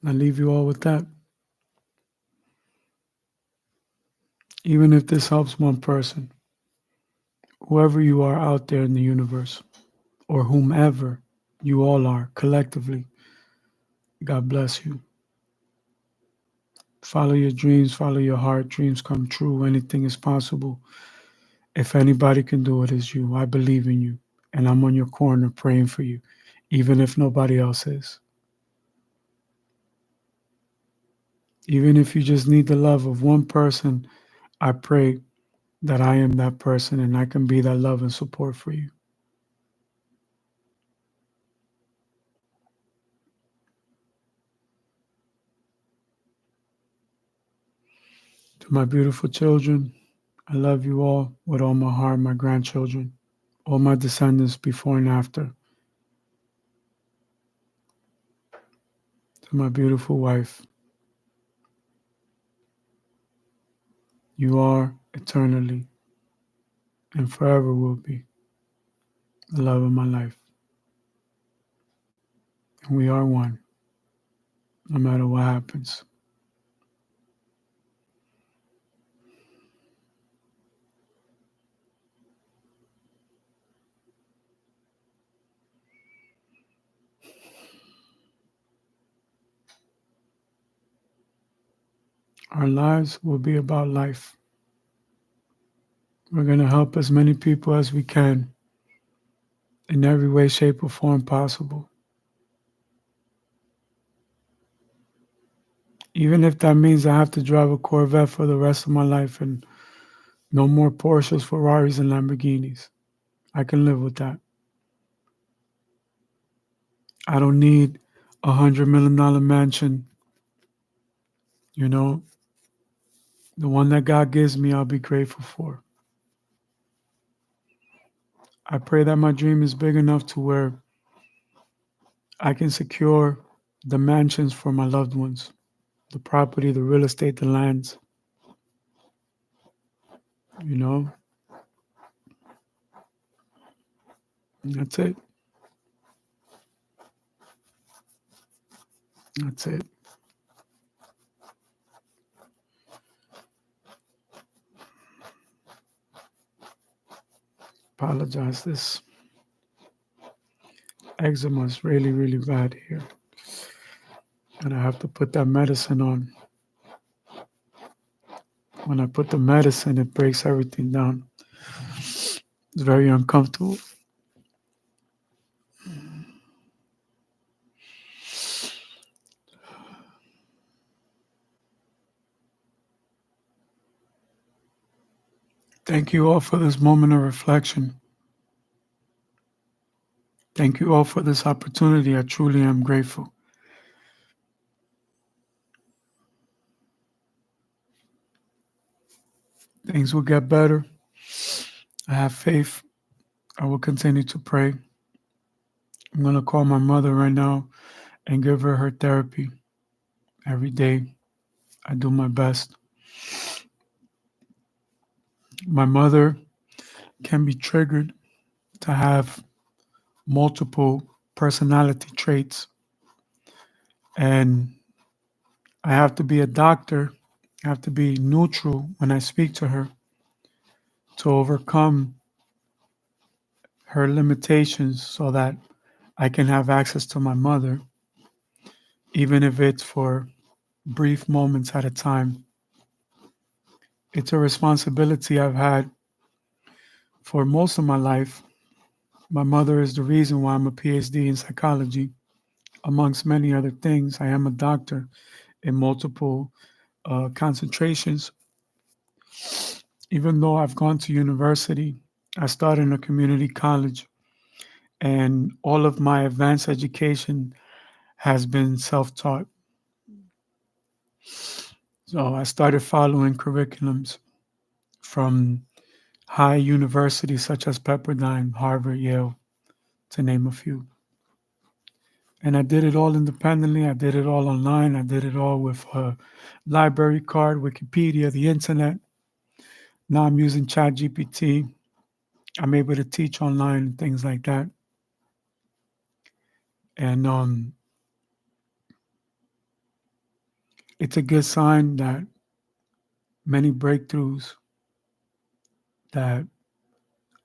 I leave you all with that. Even if this helps one person, whoever you are out there in the universe, or whomever you all are collectively, God bless you. Follow your dreams, follow your heart. Dreams come true. Anything is possible. If anybody can do it, it's you. I believe in you, and I'm on your corner praying for you, even if nobody else is. Even if you just need the love of one person, I pray that I am that person and I can be that love and support for you. To my beautiful children, I love you all with all my heart, my grandchildren, all my descendants before and after. To my beautiful wife, you are eternally and forever will be the love of my life. And we are one, no matter what happens. Our lives will be about life. We're going to help as many people as we can in every way, shape, or form possible. Even if that means I have to drive a Corvette for the rest of my life and no more Porsches, Ferraris, and Lamborghinis. I can live with that. I don't need $100 million mansion. You know, the one that God gives me, I'll be grateful for. I pray that my dream is big enough to where I can secure the mansions for my loved ones, the property, the real estate, the lands. You know, and that's it. That's it. Apologize. This eczema is really, really bad here. And I have to put that medicine on. When I put the medicine, it breaks everything down. It's very uncomfortable. Thank you all for this moment of reflection. Thank you all for this opportunity. I truly am grateful. Things will get better. I have faith. I will continue to pray. I'm going to call my mother right now and give her her therapy every day. I do my best. My mother can be triggered to have multiple personality traits, and I have to be a doctor I have to be neutral when I speak to her to overcome her limitations so that I can have access to my mother, even if it's for brief moments at a time. It's a responsibility I've had for most of my life. My mother is the reason why I'm a PhD in psychology, amongst many other things. I am a doctor in multiple concentrations. Even though I've gone to university, I started in a community college, and all of my advanced education has been self taught. So I started following curriculums from high universities such as Pepperdine, Harvard, Yale, to name a few. And I did it all independently. I did it all online. I did it all with a library card, Wikipedia, the internet. Now I'm using ChatGPT. I'm able to teach online and things like that. And it's a good sign that many breakthroughs that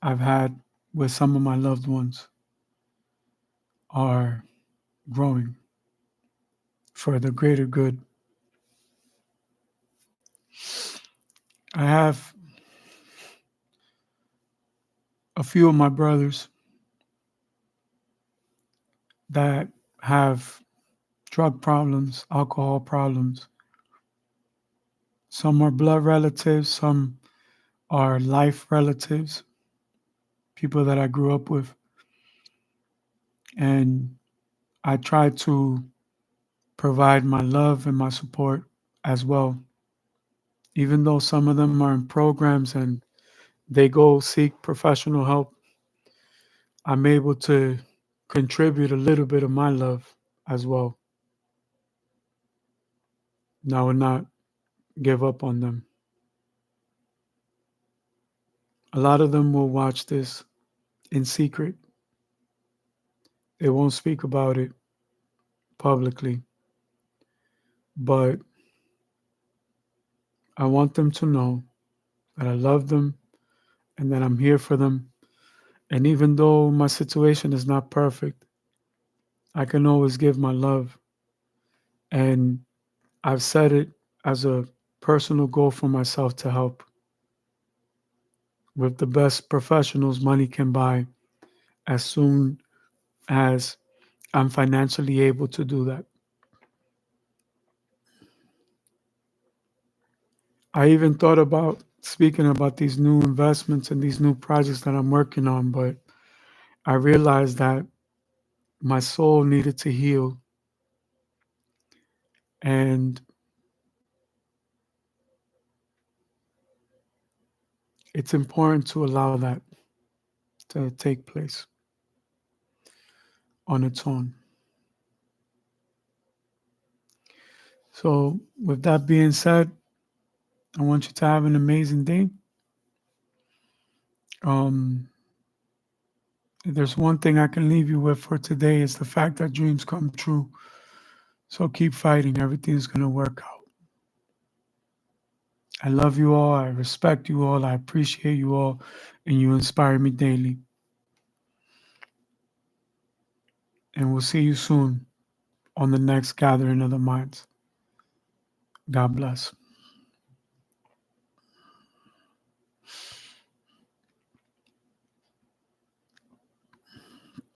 I've had with some of my loved ones are growing for the greater good. I have a few of my brothers that have drug problems, alcohol problems. Some are blood relatives, some are life relatives, people that I grew up with. And I try to provide my love and my support as well. Even though some of them are in programs and they go seek professional help, I'm able to contribute a little bit of my love as well. And I will not give up on them. A lot of them will watch this in secret. They won't speak about it publicly, but I want them to know that I love them and that I'm here for them. And even though my situation is not perfect, I can always give my love. And I've set it as a personal goal for myself to help with the best professionals money can buy as soon as I'm financially able to do that. I even thought about speaking about these new investments and these new projects that I'm working on, but I realized that my soul needed to heal, and it's important to allow that to take place on its own. So, with that being said, I want you to have an amazing day. Um, if there's one thing I can leave you with for today is the fact that dreams come true. So keep fighting. Everything's going to work out. I love you all. I respect you all. I appreciate you all. And you inspire me daily. And we'll see you soon on the next gathering of the minds. God bless.